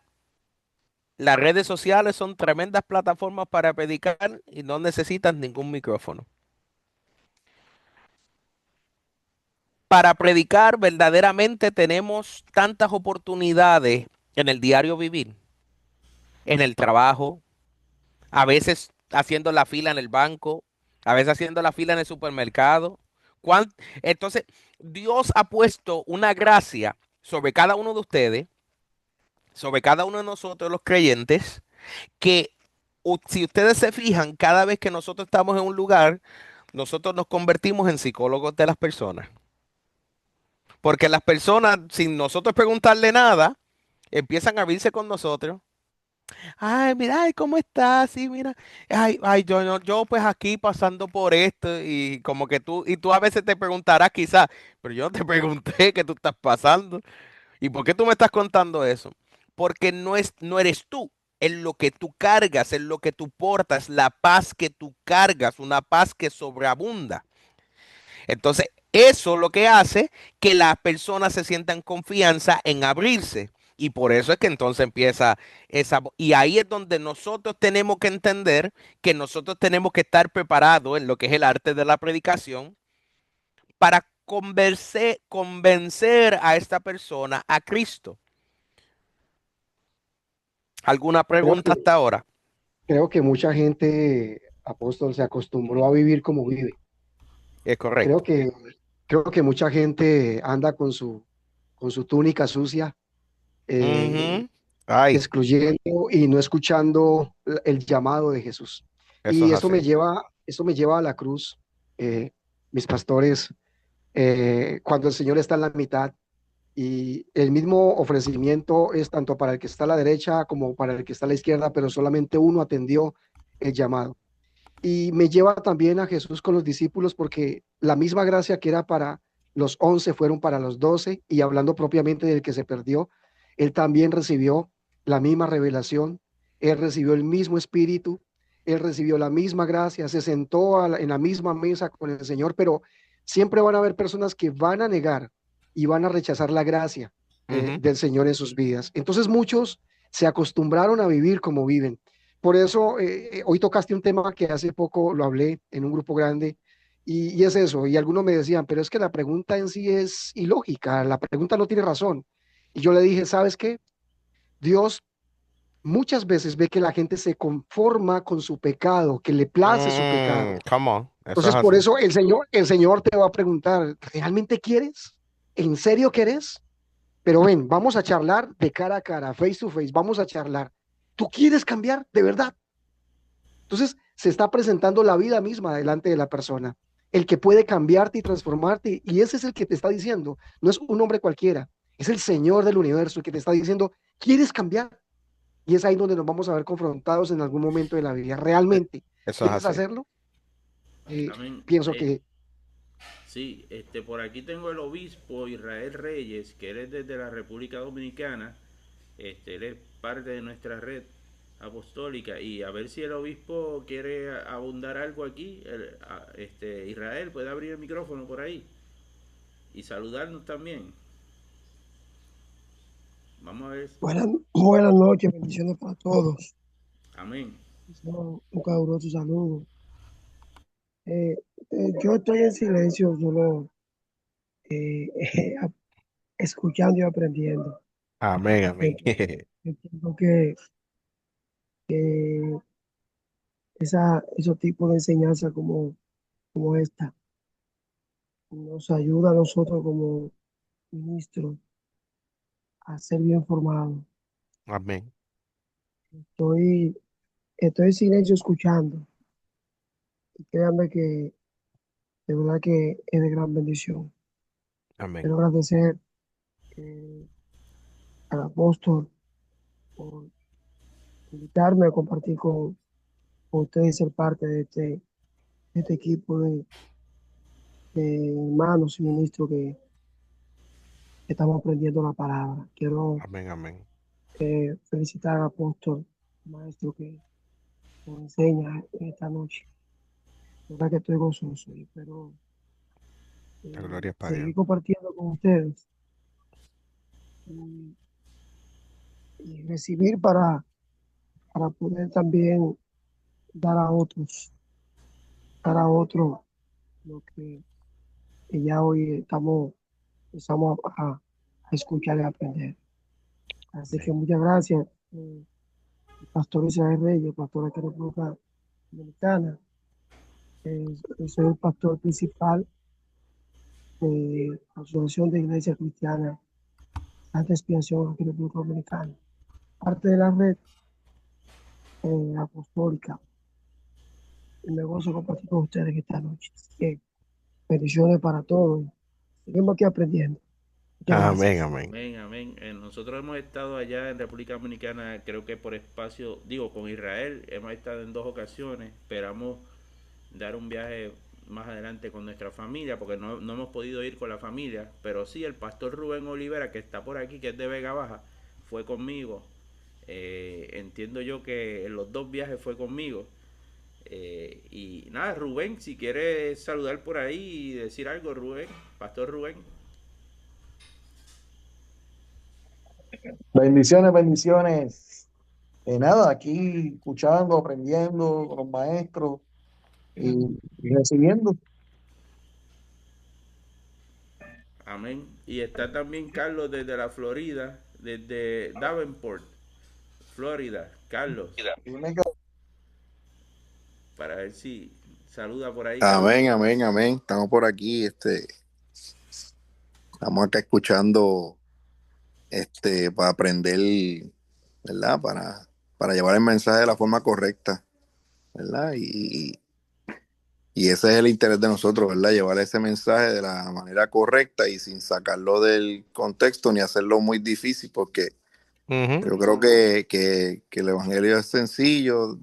A: las redes sociales son tremendas plataformas para predicar y no necesitas ningún micrófono. Para predicar verdaderamente tenemos tantas oportunidades en el diario vivir, en el trabajo, a veces haciendo la fila en el banco, a veces haciendo la fila en el supermercado. Entonces, Dios ha puesto una gracia sobre cada uno de ustedes, sobre cada uno de nosotros los creyentes, que si ustedes se fijan, cada vez que nosotros estamos en un lugar, nosotros nos convertimos en psicólogos de las personas. Porque las personas, sin nosotros preguntarle nada, empiezan a abrirse con nosotros. Ay, mira, ay, ¿cómo estás? Sí, mira. Ay, yo pues aquí pasando por esto y como que tú a veces te preguntarás quizás, pero yo no te pregunté qué tú estás pasando. ¿Y por qué tú me estás contando eso? Porque no eres tú, es lo que tú cargas, es lo que tú portas, la paz que tú cargas, una paz que sobreabunda. Entonces, eso lo que hace que las personas se sientan confianza en abrirse. Y por eso es que entonces empieza y ahí es donde nosotros tenemos que entender que nosotros tenemos que estar preparados en lo que es el arte de la predicación para convencer a esta persona a Cristo. ¿Alguna
C: Creo
A: pregunta
C: que,
A: hasta ahora?
C: creo que mucha gente, apóstol, se acostumbró a vivir como vive.
A: Es
C: Creo
A: correcto.
C: que, creo que mucha gente anda con su túnica sucia, eh,
A: Ujú. Ay,
C: excluyendo y no escuchando el llamado de Jesús.
A: eso
C: Y
A: es así.
C: eso me lleva a la cruz, mis pastores, cuando el Señor está en la mitad y el mismo ofrecimiento es tanto para el que está a la derecha como para el que está a la izquierda, pero solamente uno atendió el llamado. Y me lleva también a Jesús con los discípulos porque la misma gracia que era para los 11 fueron para los 12 y hablando propiamente del que se perdió, él también recibió la misma revelación, él recibió el mismo espíritu, él recibió la misma gracia, se sentó en la misma mesa con el Señor, pero siempre van a haber personas que van a negar y van a rechazar la gracia
A: Ujú.
C: del Señor en sus vidas. Entonces muchos se acostumbraron a vivir como viven. Por eso, hoy tocaste un tema que hace poco lo hablé en un grupo grande y es eso. Y algunos me decían, pero es que la pregunta en sí es ilógica, la pregunta no tiene razón. Y yo le dije, ¿sabes qué? Dios muchas veces ve que la gente se conforma con su pecado, que le place su pecado.
A: Come on, eso es
C: Entonces, por
A: así.
C: eso el Señor te va a preguntar, ¿realmente quieres? ¿En serio quieres? Pero ven, vamos a charlar de cara a cara, face to face, vamos a charlar. ¿Tú quieres cambiar de verdad? Entonces, se está presentando la vida misma delante de la persona, el que puede cambiarte y transformarte, y ese es el que te está diciendo, no es un hombre cualquiera, es el Señor del universo el que te está diciendo, ¿quieres cambiar? Y es ahí donde nos vamos a ver confrontados en algún momento de la vida.
A: Eh,
C: ¿Realmente
A: Eso es
C: quieres
A: así.
C: hacerlo?
B: Amén.
C: Pienso que,
B: Sí, por aquí tengo el obispo Israel Reyes, que él es desde la República Dominicana. Él es parte de nuestra red apostólica y a ver si el obispo quiere abundar algo aquí. Israel puede abrir el micrófono por ahí y saludarnos también. Vamos a ver.
D: Buenas noches, bendiciones para todos.
B: Amén.
D: Un caluroso saludo. Yo estoy en silencio, solo eh, escuchando y aprendiendo.
A: Amén, amén.
D: Entiendo que esos tipos de enseñanza como esta nos ayuda a nosotros como ministros a ser bien formados.
A: Amén,
D: Estoy, estoy en silencio escuchando y créanme que de verdad que es de gran bendición.
A: amén.
D: Quiero agradecer eh, al apóstol por invitarme a compartir con ustedes y ser parte de este equipo de hermanos y ministros que estamos aprendiendo la palabra. Quiero
A: Amén, amén.
D: felicitar al apóstol, maestro que nos enseña esta noche. La verdad que estoy gozoso y espero
A: La gloria es para Dios.
D: seguir compartiendo con ustedes y, y recibir para poder también dar dar a otros lo que ya hoy empezamos a escuchar y a aprender. Así que
A: Amén.
D: muchas gracias, Pastor Israel Reyes, pastor de la República Dominicana. Soy el pastor principal de la Asociación de Iglesia Cristiana Santa Expiación aquí en República Dominicana. Parte de la red apostólica y me gozo compartir con ustedes esta noche. Así que bendiciones para todos. Seguimos aquí aprendiendo. Muchas
A: Amén,
D: gracias.
A: amén.
B: Amén, amén. Nosotros hemos estado allá en República Dominicana, creo que por espacio, digo, con Israel, hemos estado en 2 ocasiones. Esperamos dar un viaje más adelante con nuestra familia, porque no hemos podido ir con la familia, pero sí, el pastor Rubén Olivera, que está por aquí, que es de Vega Baja, fue conmigo. Entiendo yo que en los 2 viajes fue conmigo. Y nada, Rubén, si quieres saludar por ahí y decir algo, Rubén, pastor Rubén.
E: Bendiciones, bendiciones. Nada, aquí escuchando, aprendiendo con los maestros y recibiendo.
B: Amén. Y está también Carlos desde la Florida, desde Davenport, Florida. Carlos,
E: Dime que-
B: para ver si saluda por ahí, Carlos.
F: Amén, amén, amén. Estamos por aquí, estamos acá escuchando, para aprender, ¿verdad? Para llevar el mensaje de la forma correcta, ¿verdad? Y ese es el interés de nosotros, ¿verdad? Llevar ese mensaje de la manera correcta y sin sacarlo del contexto ni hacerlo muy difícil, porque
A: Ujú.
F: yo creo que el evangelio es sencillo.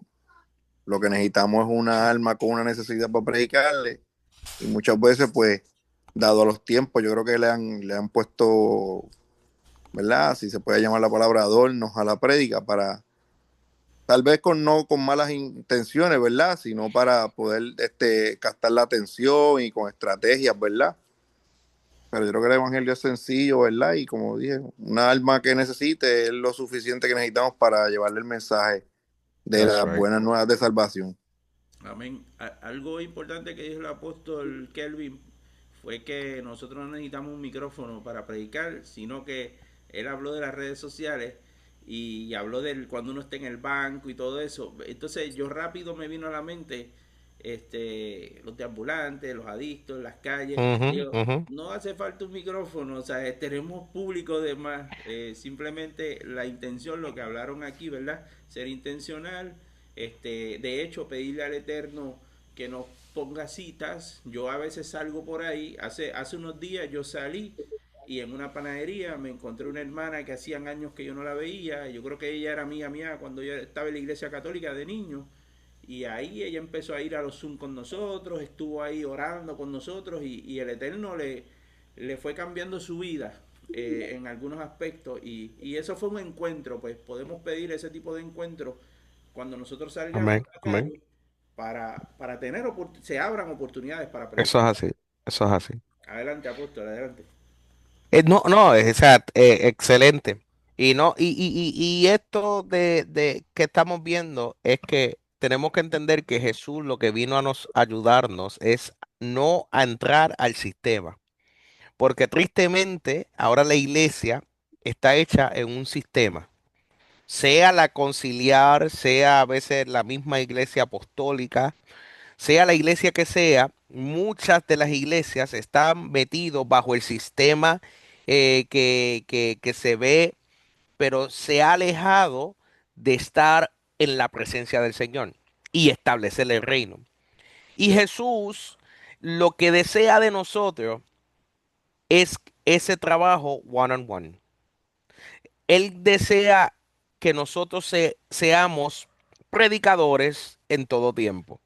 F: Lo que necesitamos es una alma con una necesidad para predicarle. Y muchas veces, pues, dado los tiempos, yo creo que le han puesto, ¿verdad? Si se puede llamar la palabra adornos a la prédica para, tal vez no con malas intenciones, ¿verdad? Sino para poder captar la atención y con estrategias, ¿verdad? Pero yo creo que el evangelio es sencillo, ¿verdad? Y como dije, una alma que necesite es lo suficiente que necesitamos para llevarle el mensaje de
A: That's
F: las
A: right.
F: buenas nuevas de salvación.
B: Amén. Algo importante que dijo el apóstol Kelvin fue que nosotros no necesitamos un micrófono para predicar, sino que él habló de las redes sociales y habló de cuando uno está en el banco y todo eso. Entonces yo rápido me vino a la mente los deambulantes, los adictos, las calles.
A: Ujú,
B: Digo,
A: ujú.
B: no hace falta un micrófono, o sea, tenemos público de más. Simplemente la intención, lo que hablaron aquí, ¿verdad? Ser intencional. De hecho, pedirle al Eterno que nos ponga citas. Yo a veces salgo por ahí. Hace unos días yo salí y en una panadería me encontré una hermana que hacían años que yo no la veía. Yo creo que ella era amiga mía cuando yo estaba en la iglesia católica de niño. Y ahí ella empezó a ir a los Zoom con nosotros, estuvo ahí orando con nosotros y el Eterno le fue cambiando su vida en algunos aspectos. Y eso fue un encuentro, pues podemos pedir ese tipo de encuentro cuando nosotros salgamos
A: Amén,
B: a la
A: amén.
B: calle para tener, se abran oportunidades para
A: Eso es
B: predicar.
A: así, eso es así.
B: Adelante, apóstol, adelante.
A: No, no, o sea, excelente. Y no, y esto de que estamos viendo es que tenemos que entender que Jesús lo que vino a nos ayudarnos es no a entrar al sistema. Porque tristemente ahora la iglesia está hecha en un sistema. Sea la conciliar, sea a veces la misma iglesia apostólica, sea la iglesia que sea, muchas de las iglesias están metidos bajo el sistema que se ve, pero se ha alejado de estar en la presencia del Señor y establecer el reino. Y Jesús lo que desea de nosotros es ese trabajo one on one. Él desea que nosotros seamos predicadores en todo tiempo.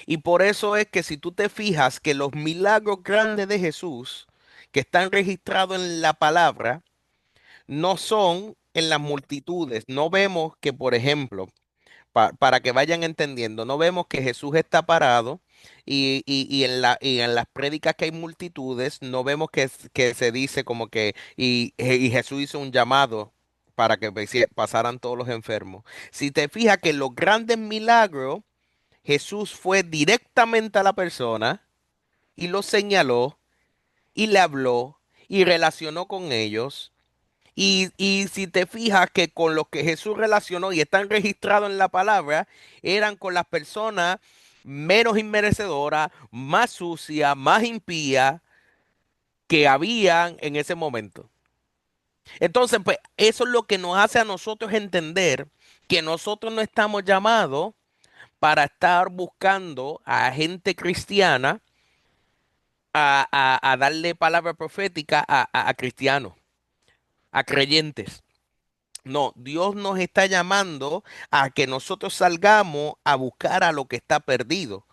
A: Y por eso es que si tú te fijas que los milagros grandes de Jesús que están registrados en la palabra no son en las multitudes. No vemos que, por ejemplo, para que vayan entendiendo, no vemos que Jesús está parado y en las prédicas que hay multitudes, no vemos que se dice como que, y Jesús hizo un llamado para que pasaran todos los enfermos. Si te fijas que los grandes milagros, Jesús fue directamente a la persona y lo señaló y le habló y relacionó con ellos. Y si te fijas que con los que Jesús relacionó y están registrados en la palabra, eran con las personas menos inmerecedoras, más sucias, más impías que habían en ese momento. Entonces, pues eso es lo que nos hace a nosotros entender que nosotros no estamos llamados para estar buscando a gente cristiana a darle palabra profética a cristianos, a creyentes. No, Dios nos está llamando a que nosotros salgamos a buscar a lo que está perdido.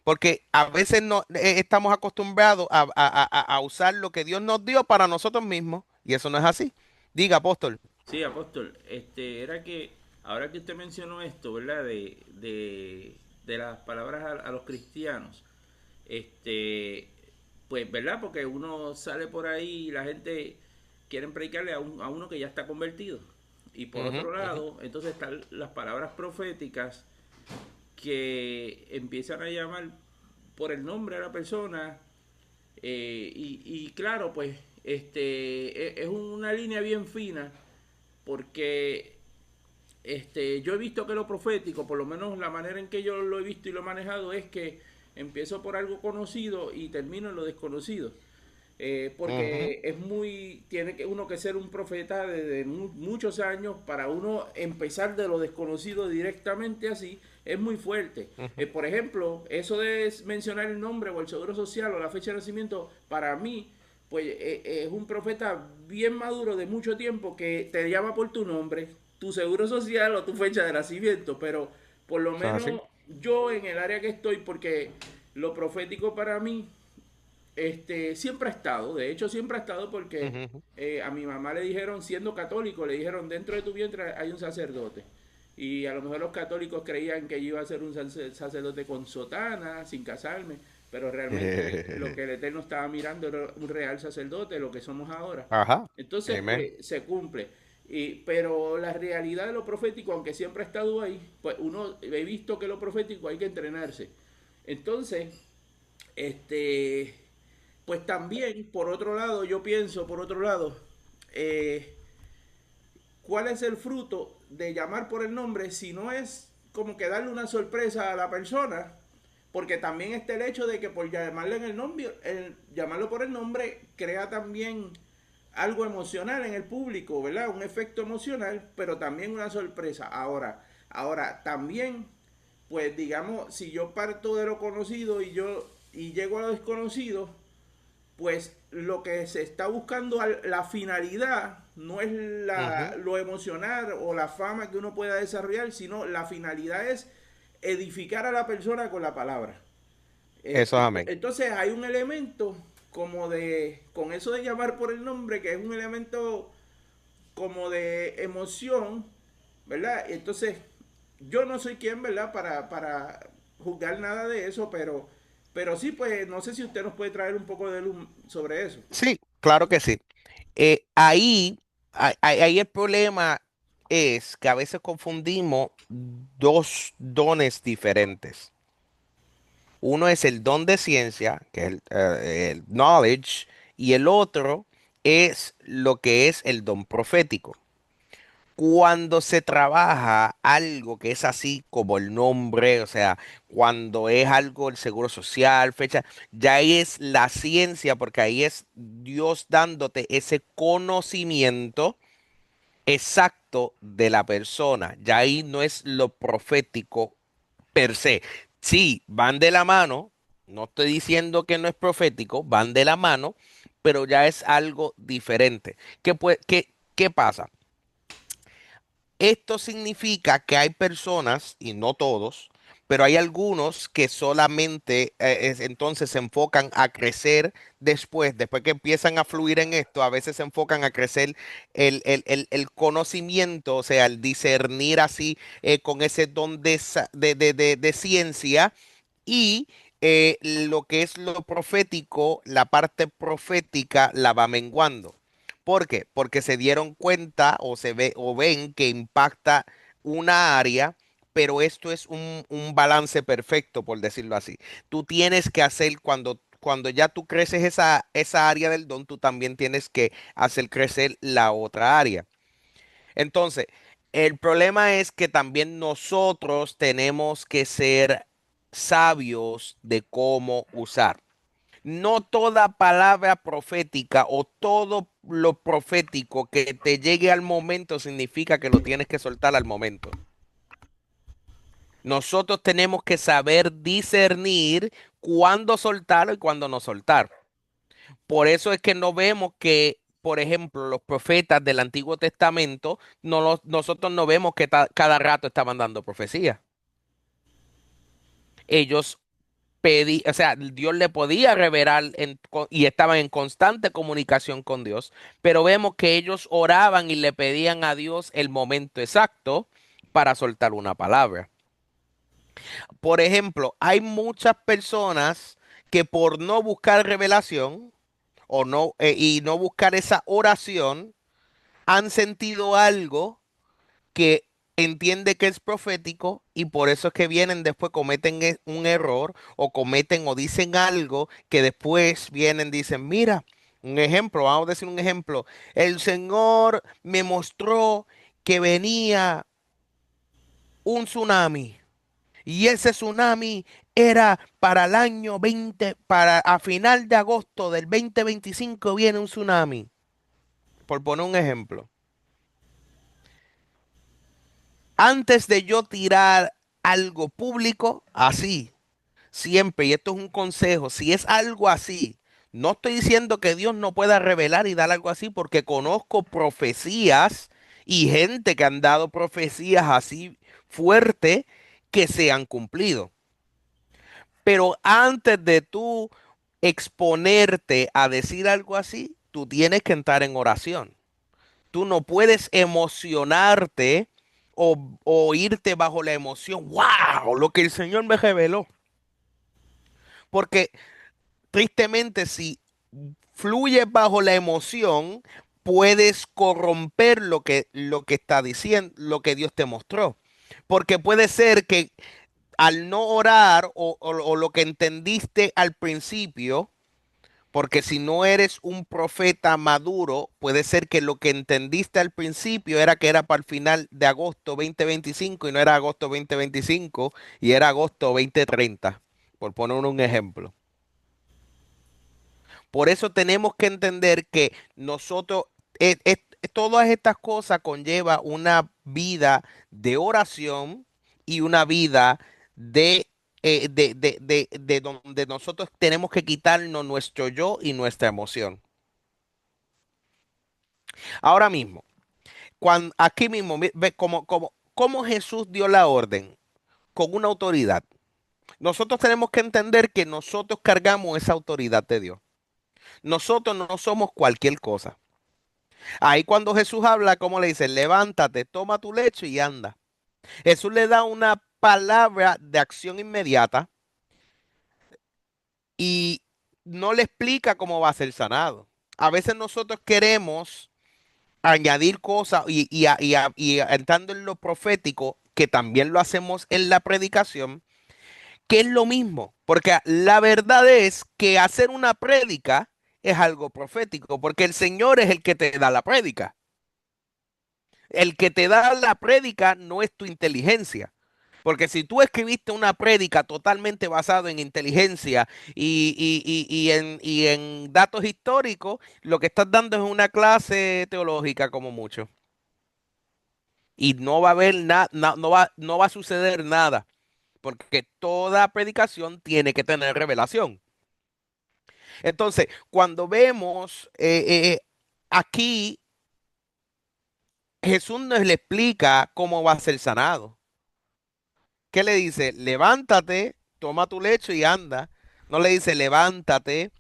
A: Porque a veces no estamos acostumbrados a usar lo que Dios nos dio para nosotros mismos. Y eso no es así. Diga, apóstol.
B: Sí, apóstol, era que ahora que usted mencionó esto, ¿verdad? De las palabras a los cristianos, este, pues, ¿verdad? Porque uno sale por ahí y la gente quiere predicarle a uno que ya está convertido. Y por
A: Ujú,
B: otro
A: ujú.
B: lado, entonces están las palabras proféticas que empiezan a llamar por el nombre de la persona. Y claro, pues, es una línea bien fina porque yo he visto que lo profético, por lo menos la manera en que yo lo he visto y lo he manejado, es que empiezo por algo conocido y termino en lo desconocido.
A: Ujú.
B: Porque es muy, tiene que uno que ser un profeta desde muchos años para uno empezar de lo desconocido directamente así, es muy fuerte.
A: Ujú.
B: Por ejemplo, eso de mencionar el nombre o el seguro social o la fecha de nacimiento, para mí, pues es un profeta bien maduro de mucho tiempo que te llama por tu nombre, tu seguro social o tu fecha de nacimiento, pero por lo
A: Eso es así.
B: menos yo en el área que estoy, porque lo profético para mí siempre ha estado, de hecho siempre ha estado porque
A: Ujú, ujú.
B: a mi mamá le dijeron, siendo católico, le dijeron, dentro de tu vientre hay un sacerdote. Y a lo mejor los católicos creían que yo iba a ser un sacerdote con sotana, sin casarme, pero realmente lo que el Eterno estaba mirando era un real sacerdote, lo que somos ahora.
A: Ajá.
B: Entonces,
A: Amén.
B: pues se cumple. Pero la realidad de lo profético, aunque siempre ha estado ahí, pues uno he visto que lo profético hay que entrenarse. Entonces, este, pues también, por otro lado, yo pienso, por otro lado, eh, ¿cuál es el fruto de llamar por el nombre si no es como que darle una sorpresa a la persona? Porque también está el hecho de que por llamarle en el nombre, llamarlo por el nombre, crea también algo emocional en el público, ¿verdad? Un efecto emocional, pero también una sorpresa. Ahora también, pues digamos, si yo parto de lo conocido y llego a lo desconocido, pues lo que se está buscando, la finalidad, no es
A: Ujú.
B: lo emocional o la fama que uno pueda desarrollar, sino la finalidad es edificar a la persona con la palabra.
A: Eso es amén.
B: Entonces hay un elemento como con eso de llamar por el nombre, que es un elemento como de emoción, ¿verdad? Entonces, yo no soy quien, ¿verdad? Para juzgar nada de eso, pero sí, pues no sé si usted nos puede traer un poco de luz sobre eso.
A: Sí, claro que sí. Ahí, ahí el problema es que a veces confundimos dos dones diferentes. Uno es el don de ciencia, que es el knowledge, y el otro es lo que es el don profético. Cuando se trabaja algo que es así como el nombre, o sea, cuando es algo el seguro social, fecha, ya ahí es la ciencia, porque ahí es Dios dándote ese conocimiento exacto de la persona. Ya ahí no es lo profético per se. Sí, van de la mano, no estoy diciendo que no es profético, van de la mano, pero ya es algo diferente. ¿Qué pasa? Esto significa que hay personas, y no todos, pero hay algunos que solamente entonces se enfocan a crecer después que empiezan a fluir en esto, a veces se enfocan a crecer el conocimiento, o sea, el discernir así con ese don de ciencia y lo que es lo profético, la parte profética la va menguando. ¿Por qué? Porque se dieron cuenta o se ve o ven que impacta una área, pero esto es un balance perfecto, por decirlo así. Tú tienes que hacer cuando ya tú creces esa área del don, tú también tienes que hacer crecer la otra área. Entonces, el problema es que también nosotros tenemos que ser sabios de cómo usar. No toda palabra profética o todo lo profético que te llegue al momento significa que lo tienes que soltar al momento. Nosotros tenemos que saber discernir cuándo soltarlo y cuándo no soltar. Por eso es que no vemos que, por ejemplo, los profetas del Antiguo Testamento, nosotros no vemos que cada rato estaban dando profecía. Ellos o sea, Dios le podía revelar y estaban en constante comunicación con Dios, pero vemos que ellos oraban y le pedían a Dios el momento exacto para soltar una palabra. Por ejemplo, hay muchas personas que por no buscar revelación o no y no buscar esa oración han sentido algo que entiende que es profético y por eso es que vienen después cometen un error o cometen o dicen algo que después vienen dicen, mira, un ejemplo, vamos a decir un ejemplo, el Señor me mostró que venía un tsunami. Y ese tsunami era para el año 20, para a final de agosto del 2025 viene un tsunami. Por poner un ejemplo. Antes de yo tirar algo público, así, siempre, y esto es un consejo, si es algo así, no estoy diciendo que Dios no pueda revelar y dar algo así, porque conozco profecías y gente que han dado profecías así fuerte que se han cumplido. Pero antes de tú exponerte a decir algo así, tú tienes que entrar en oración. Tú no puedes emocionarte o irte bajo la emoción. ¡Wow! Lo que el Señor me reveló. Porque tristemente, si fluyes bajo la emoción, puedes corromper lo que está diciendo, lo que Dios te mostró. Porque puede ser que al no orar o lo que entendiste al principio, porque si no eres un profeta maduro, puede ser que lo que entendiste al principio era que era para el final de agosto 2025 y no era agosto 2025 y era agosto 2030, por poner un ejemplo. Por eso tenemos que entender que nosotros, todas estas cosas conlleva una vida de oración y una vida de donde nosotros tenemos que quitarnos nuestro yo y nuestra emoción. Ahora mismo, aquí mismo, ve cómo Jesús dio la orden con una autoridad. Nosotros tenemos que entender que nosotros cargamos esa autoridad de Dios. Nosotros no somos cualquier cosa. Ahí cuando Jesús habla, como le dice, levántate, toma tu lecho y anda. Jesús le da una palabra de acción inmediata y no le explica cómo va a ser sanado. A veces nosotros queremos añadir cosas y entrando en lo profético, que también lo hacemos en la predicación, que es lo mismo, porque la verdad es que hacer una prédica es algo profético, porque el Señor es el que te da la prédica. El que te da la prédica no es tu inteligencia. Porque si tú escribiste una prédica totalmente basada en inteligencia y en datos históricos, lo que estás dando es una clase teológica como mucho. Y no va a haber nada, no va a suceder nada. Porque toda predicación tiene que tener revelación. Entonces, cuando vemos aquí, Jesús nos le explica cómo va a ser sanado. ¿Qué le dice? Levántate, toma tu lecho y anda. No le dice levántate,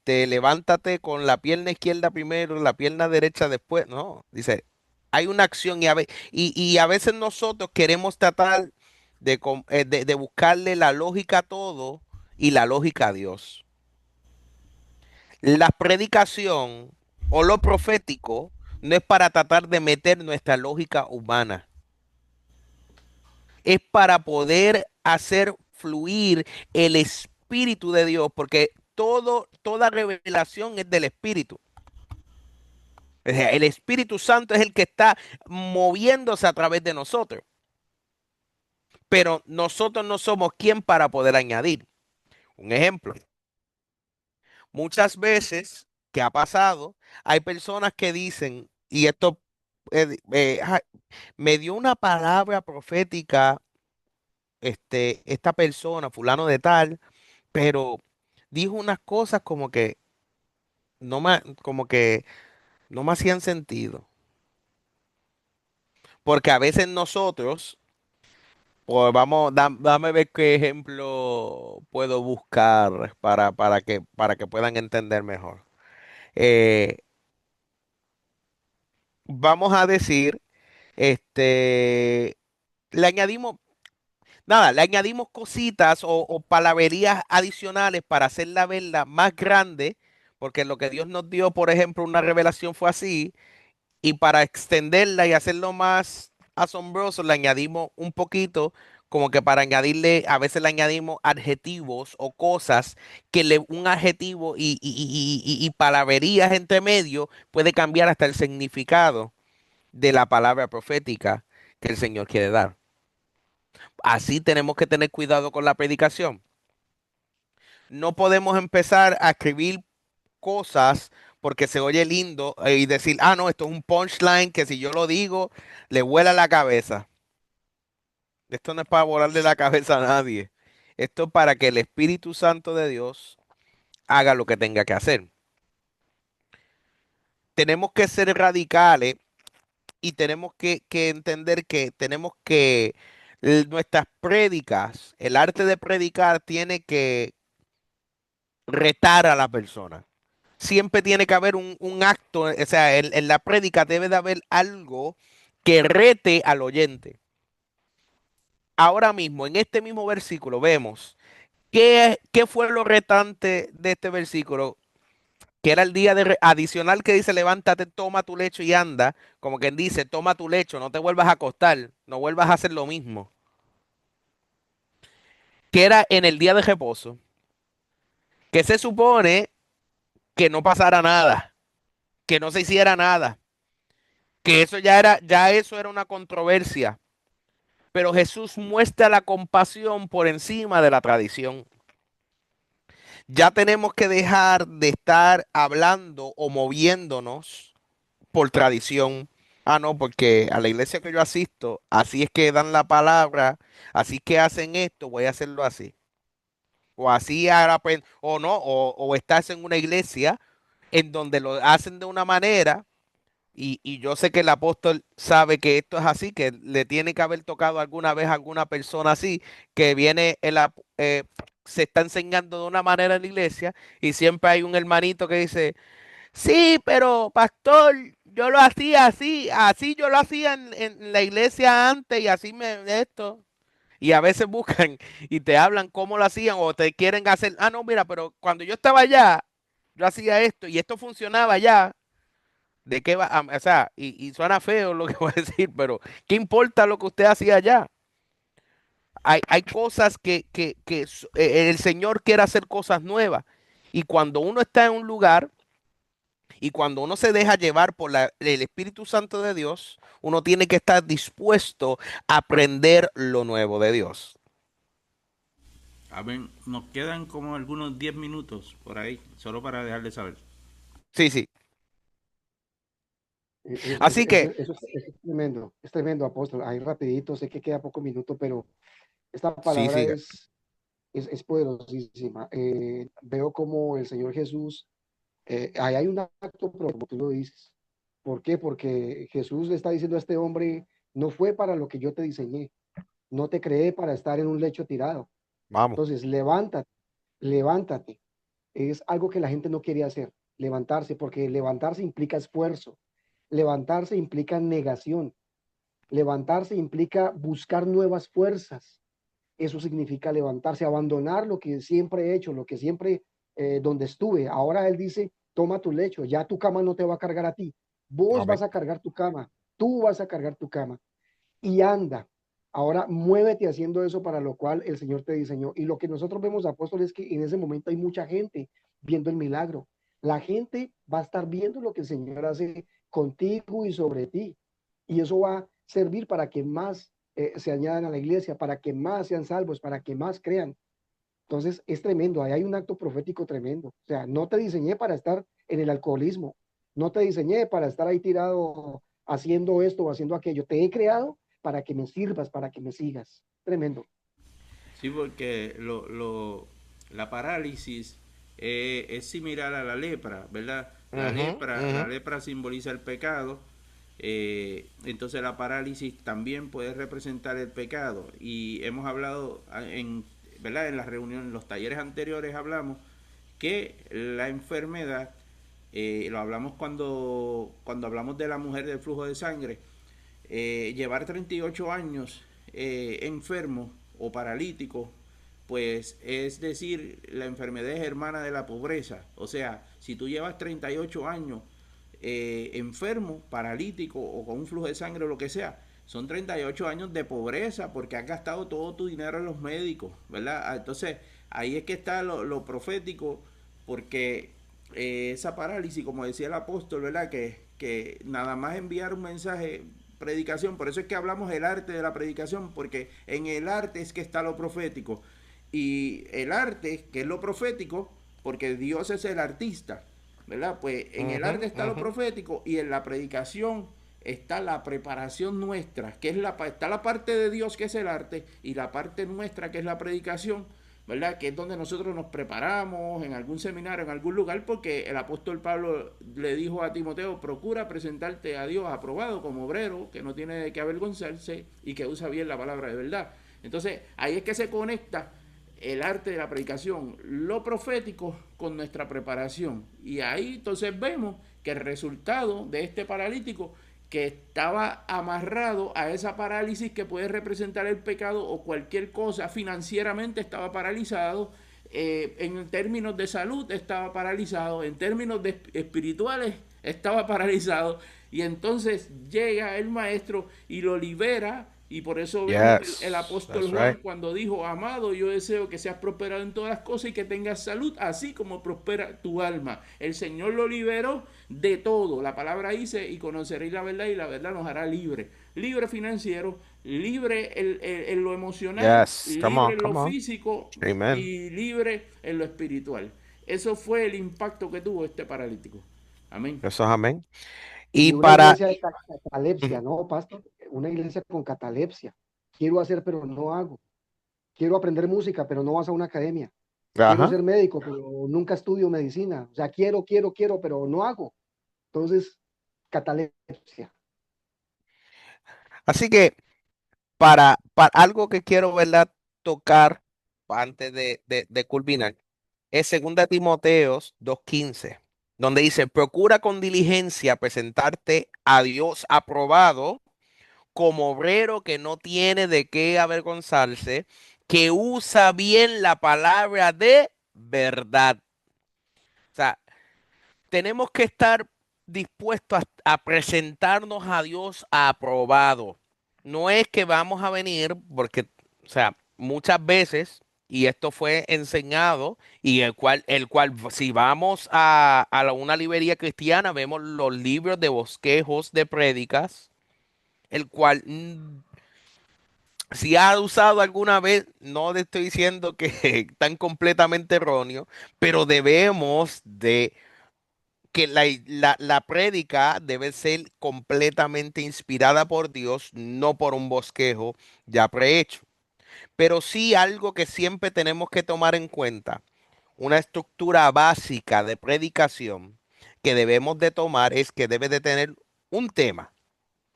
A: levántate con la pierna izquierda primero, la pierna derecha después. No, dice, hay una acción y a veces nosotros queremos tratar de buscarle la lógica a todo y la lógica a Dios. La predicación o lo profético no es para tratar de meter nuestra lógica humana, es para poder hacer fluir el Espíritu de Dios, porque toda revelación es del Espíritu. O sea, el Espíritu Santo es el que está moviéndose a través de nosotros, pero nosotros no somos quien para poder añadir. Un ejemplo, muchas veces que ha pasado, hay personas que dicen, y esto me dio una palabra profética esta persona, fulano de tal, pero dijo unas cosas como que no me hacían sentido. Porque a veces nosotros, pues vamos, dame ver qué ejemplo puedo buscar para que puedan entender mejor. Eh, Vamos a decir, este, le añadimos, nada, le añadimos cositas o palabrerías adicionales para hacerla verla más grande, porque lo que Dios nos dio, por ejemplo, una revelación fue así, y para extenderla y hacerlo más asombroso, le añadimos un poquito, como que para añadirle, a veces le añadimos adjetivos o cosas un adjetivo y palabrerías entre medio puede cambiar hasta el significado de la palabra profética que el Señor quiere dar. Así tenemos que tener cuidado con la predicación. No podemos empezar a escribir cosas porque se oye lindo y decir, ah, no, esto es un punchline que si yo lo digo, le vuela la cabeza. Esto no es para volarle la cabeza a nadie. Esto es para que el Espíritu Santo de Dios haga lo que tenga que hacer. Tenemos que ser radicales y tenemos que entender que nuestras prédicas, el arte de predicar tiene que retar a la persona. Siempre tiene que haber un acto, o sea, en la prédica debe de haber algo que rete al oyente. Ahora mismo, en este mismo versículo, vemos qué fue lo retante de este versículo, que era el día adicional que dice, levántate, toma tu lecho y anda, como quien dice, toma tu lecho, no te vuelvas a acostar, no vuelvas a hacer lo mismo, que era en el día de reposo, que se supone que no pasara nada, que no se hiciera nada, que ya eso era una controversia. Pero Jesús muestra la compasión por encima de la tradición. Ya tenemos que dejar de estar hablando o moviéndonos por tradición. Ah, no, porque a la iglesia que yo asisto, así es que dan la palabra, así que hacen esto, voy a hacerlo así. O así ahora, pues, o no, o estás en una iglesia en donde lo hacen de una manera. Y yo sé que el apóstol sabe que esto es así, que le tiene que haber tocado alguna vez a alguna persona así, que se está enseñando de una manera en la iglesia y siempre hay un hermanito que dice, sí, pero pastor, yo lo hacía así, así yo lo hacía en la iglesia antes y así esto. Y a veces buscan y te hablan cómo lo hacían o te quieren hacer, ah, no, mira, pero cuando yo estaba allá, yo hacía esto y esto funcionaba allá. ¿De qué va? O sea, y suena feo lo que voy a decir, pero ¿qué importa lo que usted hacía allá? Hay cosas que el Señor quiere hacer cosas nuevas. Y cuando uno está en un lugar y cuando uno se deja llevar por el Espíritu Santo de Dios, uno tiene que estar dispuesto a aprender lo nuevo de Dios.
B: A ver, nos quedan como algunos 10 minutos por ahí, solo para dejarles saber.
A: Sí, sí.
C: Eso,
A: Así que,
C: es tremendo, apóstol. Ahí rapidito, sé que queda poco minuto, pero esta
A: sí,
C: palabra
A: siga.
C: es poderosísima. Veo como el Señor Jesús, ahí hay un acto, pero como tú lo dices. ¿Por qué? Porque Jesús le está diciendo a este hombre, no fue para lo que yo te diseñé, no te creé para estar en un lecho tirado.
A: Vamos.
C: Entonces, levántate, levántate. Es algo que la gente no quiere hacer, levantarse, porque levantarse implica esfuerzo, levantarse implica negación, levantarse implica buscar nuevas fuerzas. Eso significa levantarse, abandonar lo que siempre he hecho, lo que siempre, donde estuve. Ahora él dice, toma tu lecho, ya tu cama no te va a cargar a ti, vos
A: Amén.
C: vas a cargar tu cama, tú vas a cargar tu cama y anda. Ahora muévete haciendo eso para lo cual el Señor te diseñó. Y lo que nosotros vemos, apóstoles, es que en ese momento hay mucha gente viendo el milagro. La gente va a estar viendo lo que el Señor hace contigo y sobre ti. Y eso va a servir para que más se añadan a la iglesia, para que más sean salvos, para que más crean. Entonces es tremendo, ahí hay un acto profético tremendo. O sea, no te diseñé para estar en el alcoholismo, no te diseñé para estar ahí tirado haciendo esto o haciendo aquello. Te he creado para que me sirvas, para que me sigas. Tremendo.
B: Sí, porque la parálisis es similar a la lepra, ¿verdad?
A: Ujú, ujú.
B: La lepra simboliza el pecado, entonces la parálisis también puede representar el pecado. Y hemos hablado ¿verdad? En las reuniones, en los talleres anteriores hablamos que la enfermedad, lo hablamos cuando hablamos de la mujer del flujo de sangre, llevar 38 años enfermo o paralítico, pues es decir, la enfermedad es hermana de la pobreza. O sea, si tú llevas 38 años enfermo, paralítico o con un flujo de sangre o lo que sea, son 38 años de pobreza porque has gastado todo tu dinero en los médicos, ¿verdad? Entonces, ahí es que está lo profético, porque esa parálisis, como decía el apóstol, ¿verdad? Que nada más enviar un mensaje, predicación, por eso es que hablamos del arte de la predicación, porque en el arte es que está lo profético. Y el arte, que es lo profético, porque Dios es el artista, ¿verdad? Pues en el
A: Ujú,
B: arte está lo
A: ujú.
B: profético y en la predicación está la preparación nuestra, que es está la parte de Dios, que es el arte, y la parte nuestra, que es la predicación, ¿verdad? Que es donde nosotros nos preparamos en algún seminario, en algún lugar, porque el apóstol Pablo le dijo a Timoteo: procura presentarte a Dios aprobado como obrero, que no tiene de qué avergonzarse y que usa bien la palabra de verdad. Entonces, ahí es que se conecta el arte de la predicación, lo profético con nuestra preparación. Y ahí entonces vemos que el resultado de este paralítico, que estaba amarrado a esa parálisis que puede representar el pecado o cualquier cosa, financieramente estaba paralizado, en términos de salud estaba paralizado, en términos espirituales estaba paralizado, y entonces llega el maestro y lo libera. Y por eso vemos que el
A: Yes,
B: apóstol
A: that's right.
B: Juan, cuando dijo: amado, yo deseo que seas prosperado en todas las cosas y que tengas salud, así como prospera tu alma. El Señor lo liberó de todo. La palabra dice: y conoceréis la verdad y la verdad nos hará libre. Libre financiero, libre en lo emocional,
A: Yes, come
B: libre
A: on,
B: en lo
A: come on.
B: físico
A: Amen.
B: y libre en lo espiritual. Eso fue el impacto que tuvo este paralítico. Amén.
A: Eso es amén. Y
C: Y una
A: para,
C: iglesia de
A: ujú,
C: catalepsia, ¿no, pastor? Una iglesia con catalepsia. Quiero hacer, pero no hago. Quiero aprender música, pero no vas a una academia. Quiero
A: ajá.
C: ser médico, pero nunca estudio medicina. O sea, quiero, pero no hago. Entonces, catalepsia.
A: Así que para algo que quiero, ¿verdad? Tocar antes de culminar es segunda Timoteos 2:15, donde dice: procura con diligencia presentarte a Dios aprobado como obrero que no tiene de qué avergonzarse, que usa bien la palabra de verdad. O sea, tenemos que estar dispuestos a presentarnos a Dios aprobado. No es que vamos a venir porque, o sea, muchas veces, y esto fue enseñado, y el cual si vamos una librería cristiana, vemos los libros de bosquejos de prédicas, el cual si ha usado alguna vez, no le estoy diciendo que están completamente erróneos, pero debemos de que la prédica debe ser completamente inspirada por Dios, no por un bosquejo ya prehecho. Pero sí algo que siempre tenemos que tomar en cuenta, una estructura básica de predicación que debemos de tomar es que debe de tener un tema.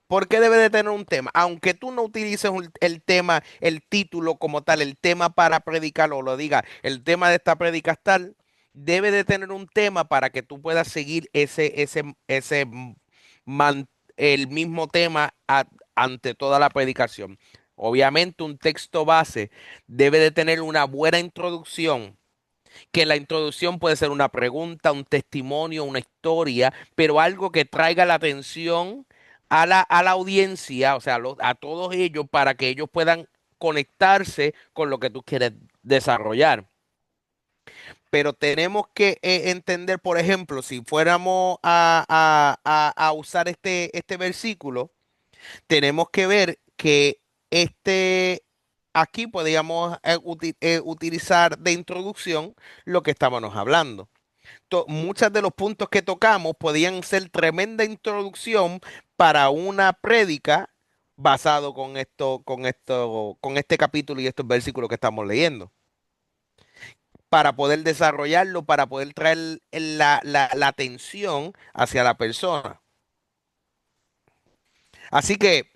A: ¿Por qué debe de tener un tema? Aunque tú no utilices el tema, el título como tal, el tema para predicar o lo diga, el tema de esta predica es tal, debe de tener un tema para que tú puedas seguir man- el mismo tema ante toda la predicación. Obviamente un texto base debe de tener una buena introducción, que la introducción puede ser una pregunta, un testimonio, una historia, pero algo que traiga la atención a la audiencia, o sea, a todos ellos, para que ellos puedan conectarse con lo que tú quieres desarrollar. Pero tenemos que entender, por ejemplo, si fuéramos a usar este versículo, tenemos que ver que este, aquí podríamos utilizar de introducción lo que estábamos hablando. Muchos de los puntos que tocamos podían ser tremenda introducción para una prédica basado con este capítulo y estos versículos que estamos leyendo, para poder desarrollarlo, para poder traer la atención hacia la persona. Así que,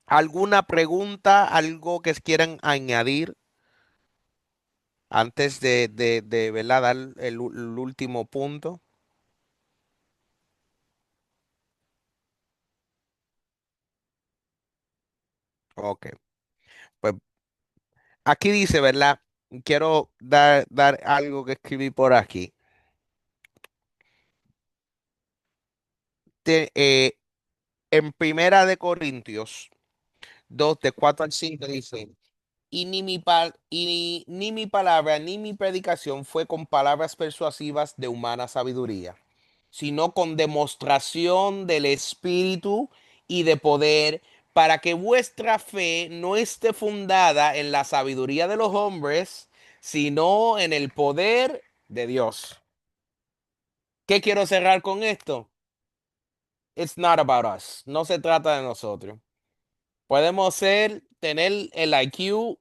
A: ¿alguna pregunta, algo que quieran añadir antes de ¿verdad? Dar el último punto? Ok, pues aquí dice, ¿verdad? Quiero dar algo que escribí por aquí. Te- eh, en Primera de Corintios 2 de 4 al 5 dice, ni mi palabra ni mi predicación fue con palabras persuasivas de humana sabiduría, sino con demostración del Espíritu y de poder, para que vuestra fe no esté fundada en la sabiduría de los hombres, sino en el poder de Dios. ¿Qué quiero cerrar con esto? It's not about us. No se trata de nosotros. Podemos tener el IQ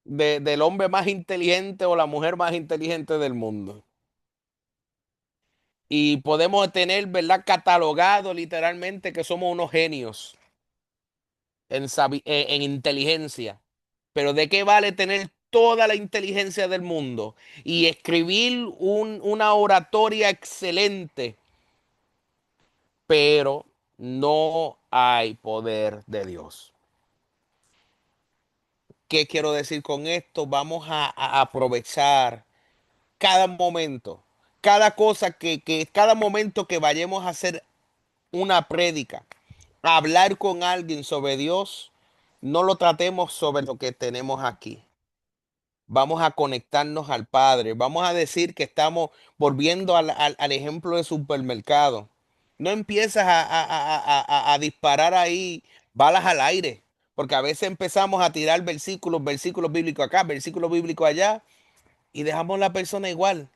A: del hombre más inteligente o la mujer más inteligente del mundo. Y podemos tener, ¿verdad? Catalogado literalmente que somos unos genios en inteligencia. Pero ¿de qué vale tener toda la inteligencia del mundo y escribir una oratoria excelente, pero no hay poder de Dios? ¿Qué quiero decir con esto? Vamos a aprovechar cada momento, cada cosa cada momento que vayamos a hacer una prédica, a hablar con alguien sobre Dios, no lo tratemos sobre lo que tenemos aquí. Vamos a conectarnos al Padre. Vamos a decir que estamos volviendo al ejemplo de supermercado. No empiezas a disparar ahí balas al aire, porque a veces empezamos a tirar versículos bíblicos acá, versículos bíblicos allá, y dejamos a la persona igual.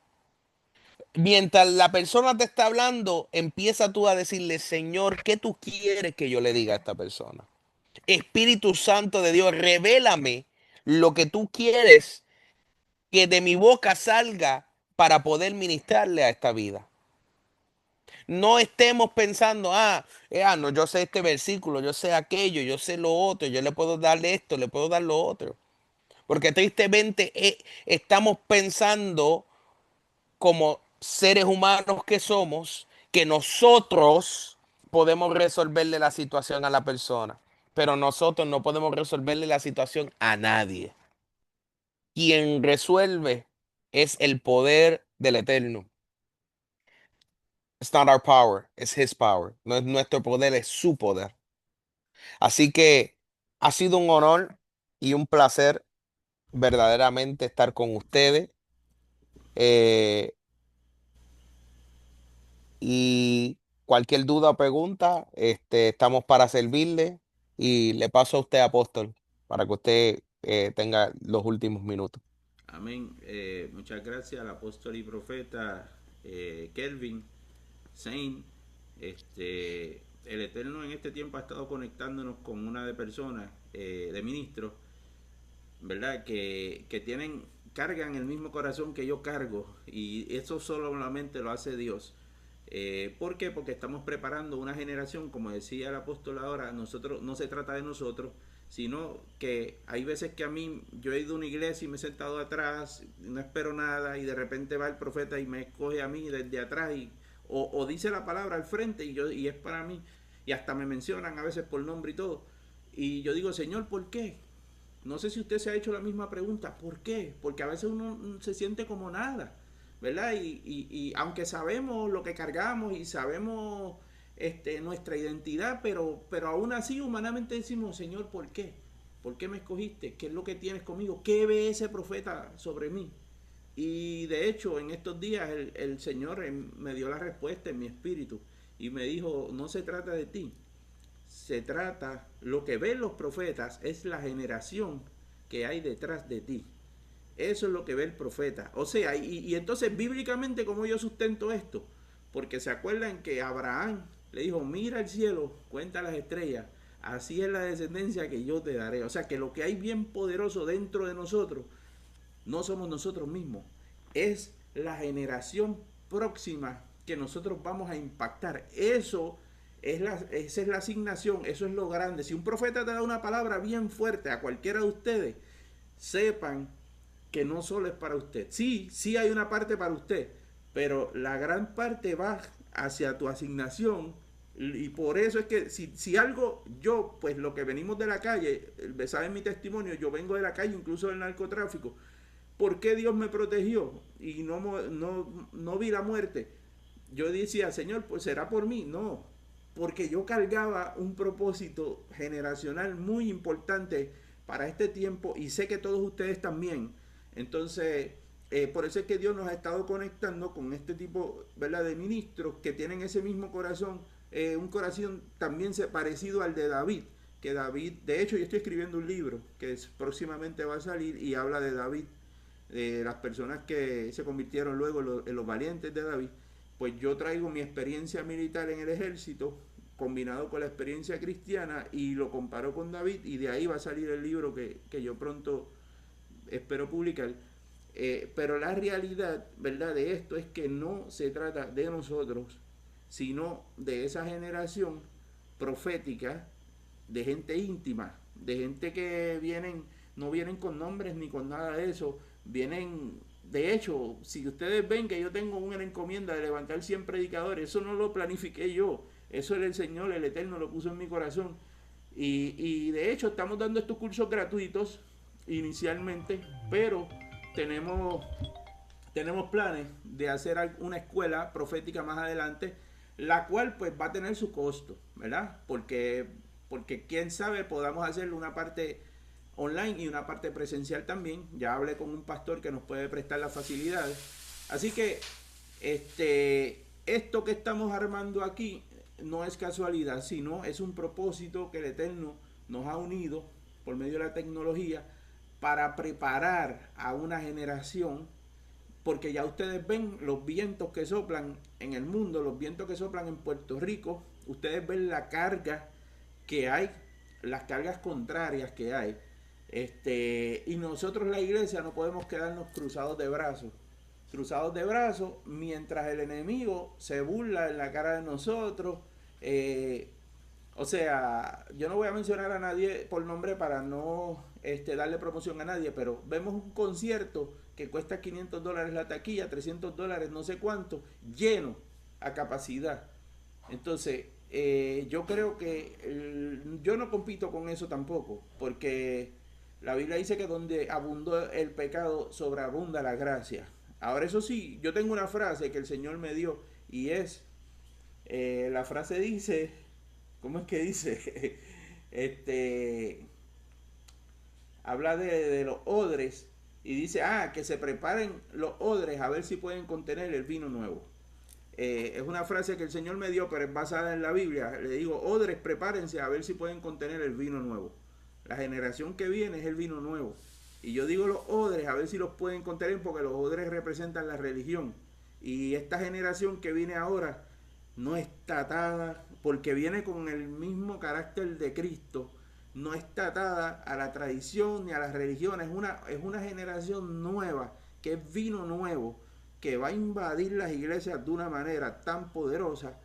A: Mientras la persona te está hablando, empieza tú a decirle, Señor, ¿qué tú quieres que yo le diga a esta persona? Espíritu Santo de Dios, revélame lo que tú quieres que de mi boca salga para poder ministrarle a esta vida. No estemos pensando, no, yo sé este versículo, yo sé aquello, yo sé lo otro, yo le puedo darle esto, le puedo dar lo otro. Porque tristemente estamos pensando como seres humanos que somos, que nosotros podemos resolverle la situación a la persona, pero nosotros no podemos resolverle la situación a nadie. Quien resuelve es el poder del Eterno. It's not our power, it's His power. No es nuestro poder, es su poder. Así que ha sido un honor y un placer verdaderamente estar con ustedes. Eh, y cualquier duda o pregunta, estamos para servirle. Y le paso a usted, apóstol, para que usted tenga los últimos minutos.
B: Amén. Muchas gracias al apóstol y profeta Kelvin Saint. El Eterno en este tiempo ha estado conectándonos con una de personas, de ministros, ¿verdad? Que cargan el mismo corazón que yo cargo, y eso solamente lo hace Dios. ¿Por qué? Porque estamos preparando una generación, como decía el apóstol ahora, nosotros no se trata de nosotros, sino que hay veces que a mí, yo he ido a una iglesia y me he sentado atrás, no espero nada, y de repente va el profeta y me escoge a mí desde atrás, o dice la palabra al frente, y es para mí, y hasta me mencionan a veces por nombre y todo, y yo digo, Señor, ¿por qué? No sé si usted se ha hecho la misma pregunta, ¿por qué? Porque a veces uno se siente como nada, ¿verdad? Y aunque sabemos lo que cargamos y sabemos nuestra identidad, pero aún así humanamente decimos, Señor, ¿por qué? ¿Por qué me escogiste? ¿Qué es lo que tienes conmigo? ¿Qué ve ese profeta sobre mí? Y de hecho, en estos días el Señor me dio la respuesta en mi espíritu y me dijo, no se trata de ti, se trata, lo que ven los profetas es la generación que hay detrás de ti. Eso es lo que ve el profeta. O sea, y entonces bíblicamente, ¿cómo yo sustento esto? Porque se acuerdan que Abraham le dijo, mira el cielo, cuenta las estrellas, así es la descendencia que yo te daré. O sea que lo que hay bien poderoso dentro de nosotros no somos nosotros mismos, es la generación próxima que nosotros vamos a impactar. Esa es la asignación, eso es lo grande. Si un profeta te da una palabra bien fuerte a cualquiera de ustedes, sepan que no solo es para usted. Sí, sí hay una parte para usted, pero la gran parte va hacia tu asignación. Y por eso es que si algo, yo, pues lo que venimos de la calle, saben mi testimonio, yo vengo de la calle, incluso del narcotráfico. ¿Por qué Dios me protegió y no vi la muerte? Yo decía, Señor, pues será por mí. No, porque yo cargaba un propósito generacional muy importante para este tiempo y sé que todos ustedes también. Entonces, por eso es que Dios nos ha estado conectando con este tipo, ¿verdad?, de ministros que tienen ese mismo corazón, un corazón también parecido al de David. Que David, de hecho, yo estoy escribiendo un libro que próximamente va a salir y habla de David, de las personas que se convirtieron luego en los valientes de David. Pues yo traigo mi experiencia militar en el ejército combinado con la experiencia cristiana y lo comparo con David, y de ahí va a salir el libro que yo pronto espero publicar. Pero la realidad, ¿verdad?, de esto es que no se trata de nosotros, sino de esa generación profética, de gente íntima, de gente que no vienen con nombres ni con nada de eso, vienen, de hecho, si ustedes ven que yo tengo una encomienda de levantar 100 predicadores, eso no lo planifiqué yo, eso el Señor, el Eterno, lo puso en mi corazón. Y de hecho estamos dando estos cursos gratuitos inicialmente, pero tenemos planes de hacer una escuela profética más adelante, la cual pues va a tener su costo, ¿verdad? Porque quién sabe, podamos hacer una parte online y una parte presencial también. Ya hablé con un pastor que nos puede prestar las facilidades. Así que esto que estamos armando aquí no es casualidad, sino es un propósito que el Eterno nos ha unido por medio de la tecnología para preparar a una generación, porque ya ustedes ven los vientos que soplan en el mundo, los vientos que soplan en Puerto Rico, ustedes ven la carga que hay, las cargas contrarias que hay, y nosotros, la iglesia, no podemos quedarnos cruzados de brazos mientras el enemigo se burla en la cara de nosotros. O sea, yo no voy a mencionar a nadie por nombre para no darle promoción a nadie, pero vemos un concierto que cuesta $500 la taquilla, $300, no sé cuánto, lleno a capacidad. Entonces, yo creo que yo no compito con eso tampoco, porque la Biblia dice que donde abundó el pecado, sobreabunda la gracia. Ahora, eso sí, yo tengo una frase que el Señor me dio, y la frase dice, ¿cómo es que dice? Habla de los odres, y dice, que se preparen los odres a ver si pueden contener el vino nuevo. Es una frase que el Señor me dio, pero es basada en la Biblia. Le digo, odres, prepárense a ver si pueden contener el vino nuevo. La generación que viene es el vino nuevo. Y yo digo los odres, a ver si los pueden contener, porque los odres representan la religión. Y esta generación que viene ahora no está atada, porque viene con el mismo carácter de Cristo. No está atada a la tradición ni a las religiones. Es una generación nueva, que es vino nuevo, que va a invadir las iglesias de una manera tan poderosa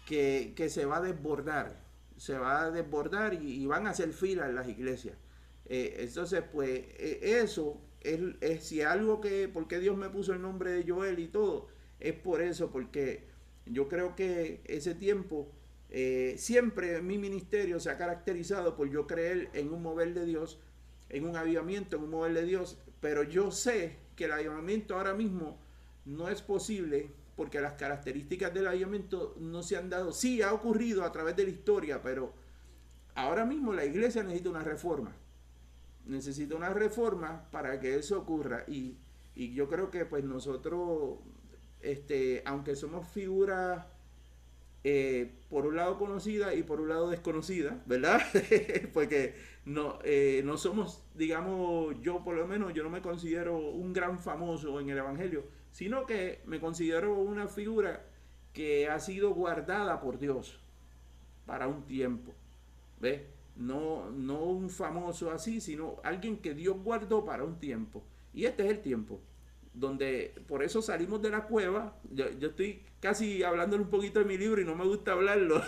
B: que se va a desbordar. Se va a desbordar y van a hacer fila en las iglesias. Entonces, pues, eso es si algo que, porque Dios me puso el nombre de Joel y todo, es por eso, porque yo creo que ese tiempo, siempre mi ministerio se ha caracterizado por yo creer en un mover de Dios, en un avivamiento, en un mover de Dios, pero yo sé que el avivamiento ahora mismo no es posible, porque las características del avivamiento no se han dado. Sí, ha ocurrido a través de la historia, pero ahora mismo la iglesia necesita una reforma. Necesita una reforma para que eso ocurra. Y yo creo que pues nosotros, aunque somos figuras, por un lado conocida y por un lado desconocida, ¿verdad? Porque no somos, digamos, yo por lo menos, yo no me considero un gran famoso en el evangelio, sino que me considero una figura que ha sido guardada por Dios para un tiempo, ¿ves? no un famoso así, sino alguien que Dios guardó para un tiempo. Y este es el tiempo, donde por eso salimos de la cueva. Yo estoy casi hablándole un poquito de mi libro y no me gusta hablarlo,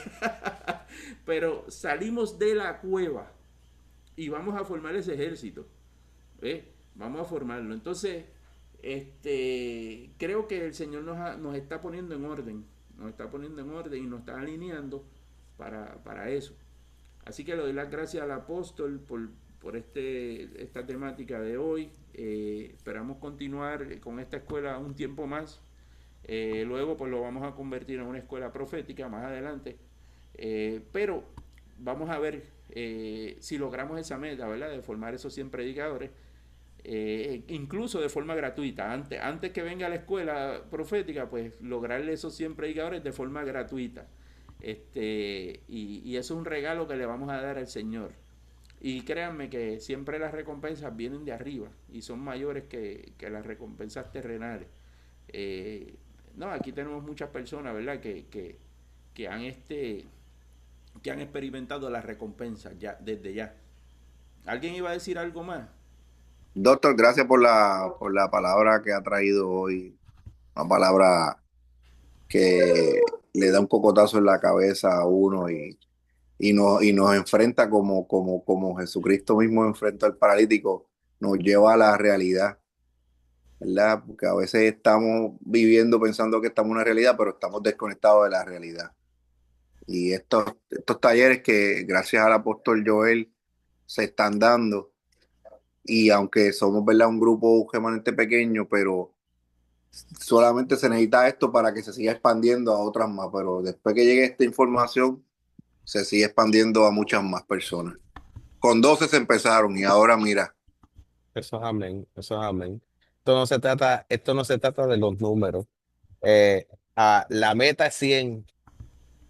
B: pero salimos de la cueva y vamos a formar ese ejército. ¿Eh? Vamos a formarlo. Entonces, creo que el Señor nos está poniendo en orden, nos está poniendo en orden y nos está alineando para eso. Así que le doy las gracias al apóstol por esta temática de hoy. Esperamos continuar con esta escuela un tiempo más. Luego pues lo vamos a convertir en una escuela profética más adelante. Pero vamos a ver si logramos esa meta, ¿verdad? De formar esos 100 predicadores. Incluso de forma gratuita. Antes que venga la escuela profética, pues lograrle esos 100 predicadores de forma gratuita. Y eso es un regalo que le vamos a dar al Señor. Y créanme que siempre las recompensas vienen de arriba y son mayores que las recompensas terrenales. No, aquí tenemos muchas personas, ¿verdad? Que han que han experimentado las recompensas ya desde ya. ¿Alguien iba a decir algo más?
F: Doctor, gracias por la palabra que ha traído hoy. Una palabra que le da un cocotazo en la cabeza a uno y nos enfrenta como Jesucristo mismo enfrentó al paralítico, nos lleva a la realidad, ¿verdad? Porque a veces estamos viviendo pensando que estamos en una realidad, pero estamos desconectados de la realidad. Y estos talleres que gracias al apóstol Joel se están dando, y aunque somos, ¿verdad?, un grupo humanamente pequeño, pero solamente se necesita esto para que se siga expandiendo a otras más, pero después que llegue esta información, se sigue expandiendo a muchas más personas. Con 12 se empezaron y ahora mira.
A: Eso es amén, eso es amén. Esto no se trata de los números. La meta es 100.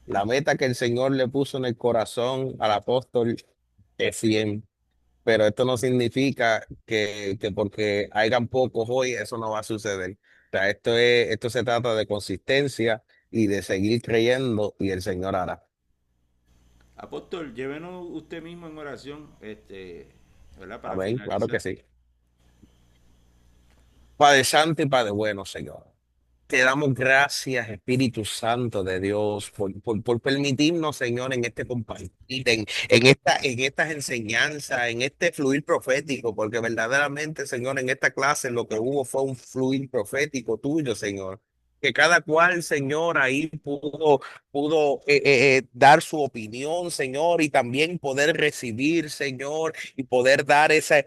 A: La meta que el Señor le puso en el corazón al apóstol es 100. Pero esto no significa que porque hayan pocos hoy, eso no va a suceder. O sea, esto se trata de consistencia y de seguir creyendo y el Señor hará.
B: Apóstol, llévenos usted mismo en oración, ¿verdad? Para
A: Amén, claro que
B: finalizar.
A: sí. Padre Santo y Padre bueno, Señor. Te damos gracias, Espíritu Santo de Dios, por permitirnos, Señor, en este compartir, en estas enseñanzas, en este fluir profético, porque verdaderamente, Señor, en esta clase lo que hubo fue un fluir profético tuyo, Señor. Que cada cual, Señor, ahí pudo dar su opinión, Señor, y también poder recibir, Señor, y poder dar esa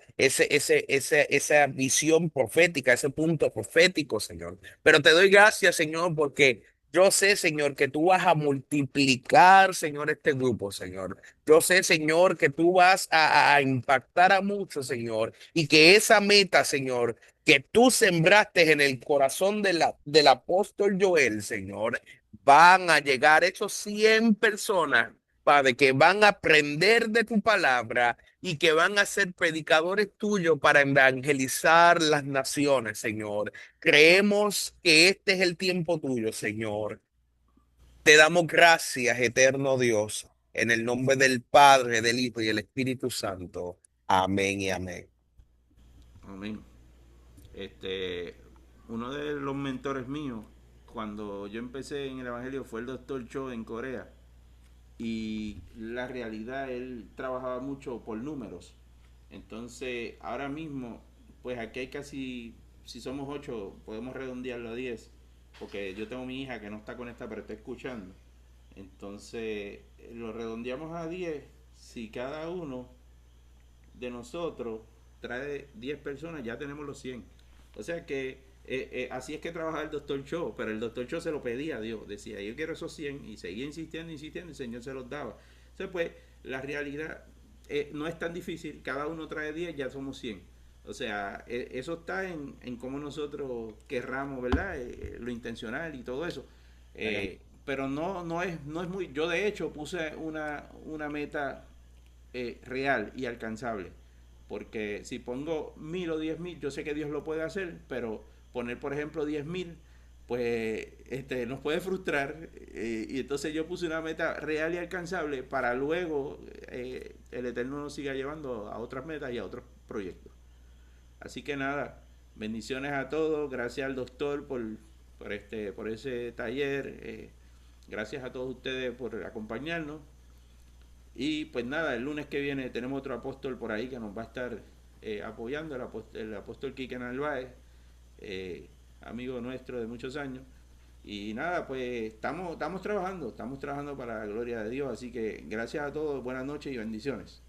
A: visión profética, ese punto profético, Señor. Pero te doy gracias, Señor, porque yo sé, Señor, que tú vas a multiplicar, Señor, este grupo, Señor. Yo sé, Señor, que tú vas a impactar a muchos, Señor, y que esa meta, Señor, que tú sembraste en el corazón del apóstol Joel, Señor, van a llegar esos 100 personas, Padre, que van a aprender de tu palabra y que van a ser predicadores tuyos para evangelizar las naciones, Señor. Creemos que este es el tiempo tuyo, Señor. Te damos gracias, eterno Dios, en el nombre del Padre, del Hijo y del Espíritu Santo. Amén y amén.
B: Amén. Uno de los mentores míos, cuando yo empecé en el Evangelio, fue el doctor Cho en Corea. Y la realidad, él trabajaba mucho por números. Entonces, ahora mismo, pues aquí hay casi, si somos 8, podemos redondearlo a 10, porque yo tengo mi hija que no está conectada, pero está escuchando. Entonces, lo redondeamos a 10 si cada uno de nosotros trae 10 personas, ya tenemos los 100. O sea que así es que trabaja el doctor Cho, pero el doctor Cho se lo pedía a Dios, decía, yo quiero esos 100 y seguía insistiendo, insistiendo, y el Señor se los daba. Entonces, pues, la realidad no es tan difícil, cada uno trae 10, ya somos 100. O sea, eso está en cómo nosotros querramos, ¿verdad? Lo intencional y todo eso. Pero no es muy... Yo de hecho puse una meta real y alcanzable. Porque si pongo 1000 o 10.000, yo sé que Dios lo puede hacer, pero poner, por ejemplo, 10.000, pues nos puede frustrar. Y entonces yo puse una meta real y alcanzable para luego el Eterno nos siga llevando a otras metas y a otros proyectos. Así que nada, bendiciones a todos, gracias al doctor por ese taller, gracias a todos ustedes por acompañarnos. Y pues nada, el lunes que viene tenemos otro apóstol por ahí que nos va a estar apoyando, el apóstol Quique Narváez, amigo nuestro de muchos años. Y nada, pues estamos trabajando para la gloria de Dios. Así que gracias a todos, buenas noches y bendiciones.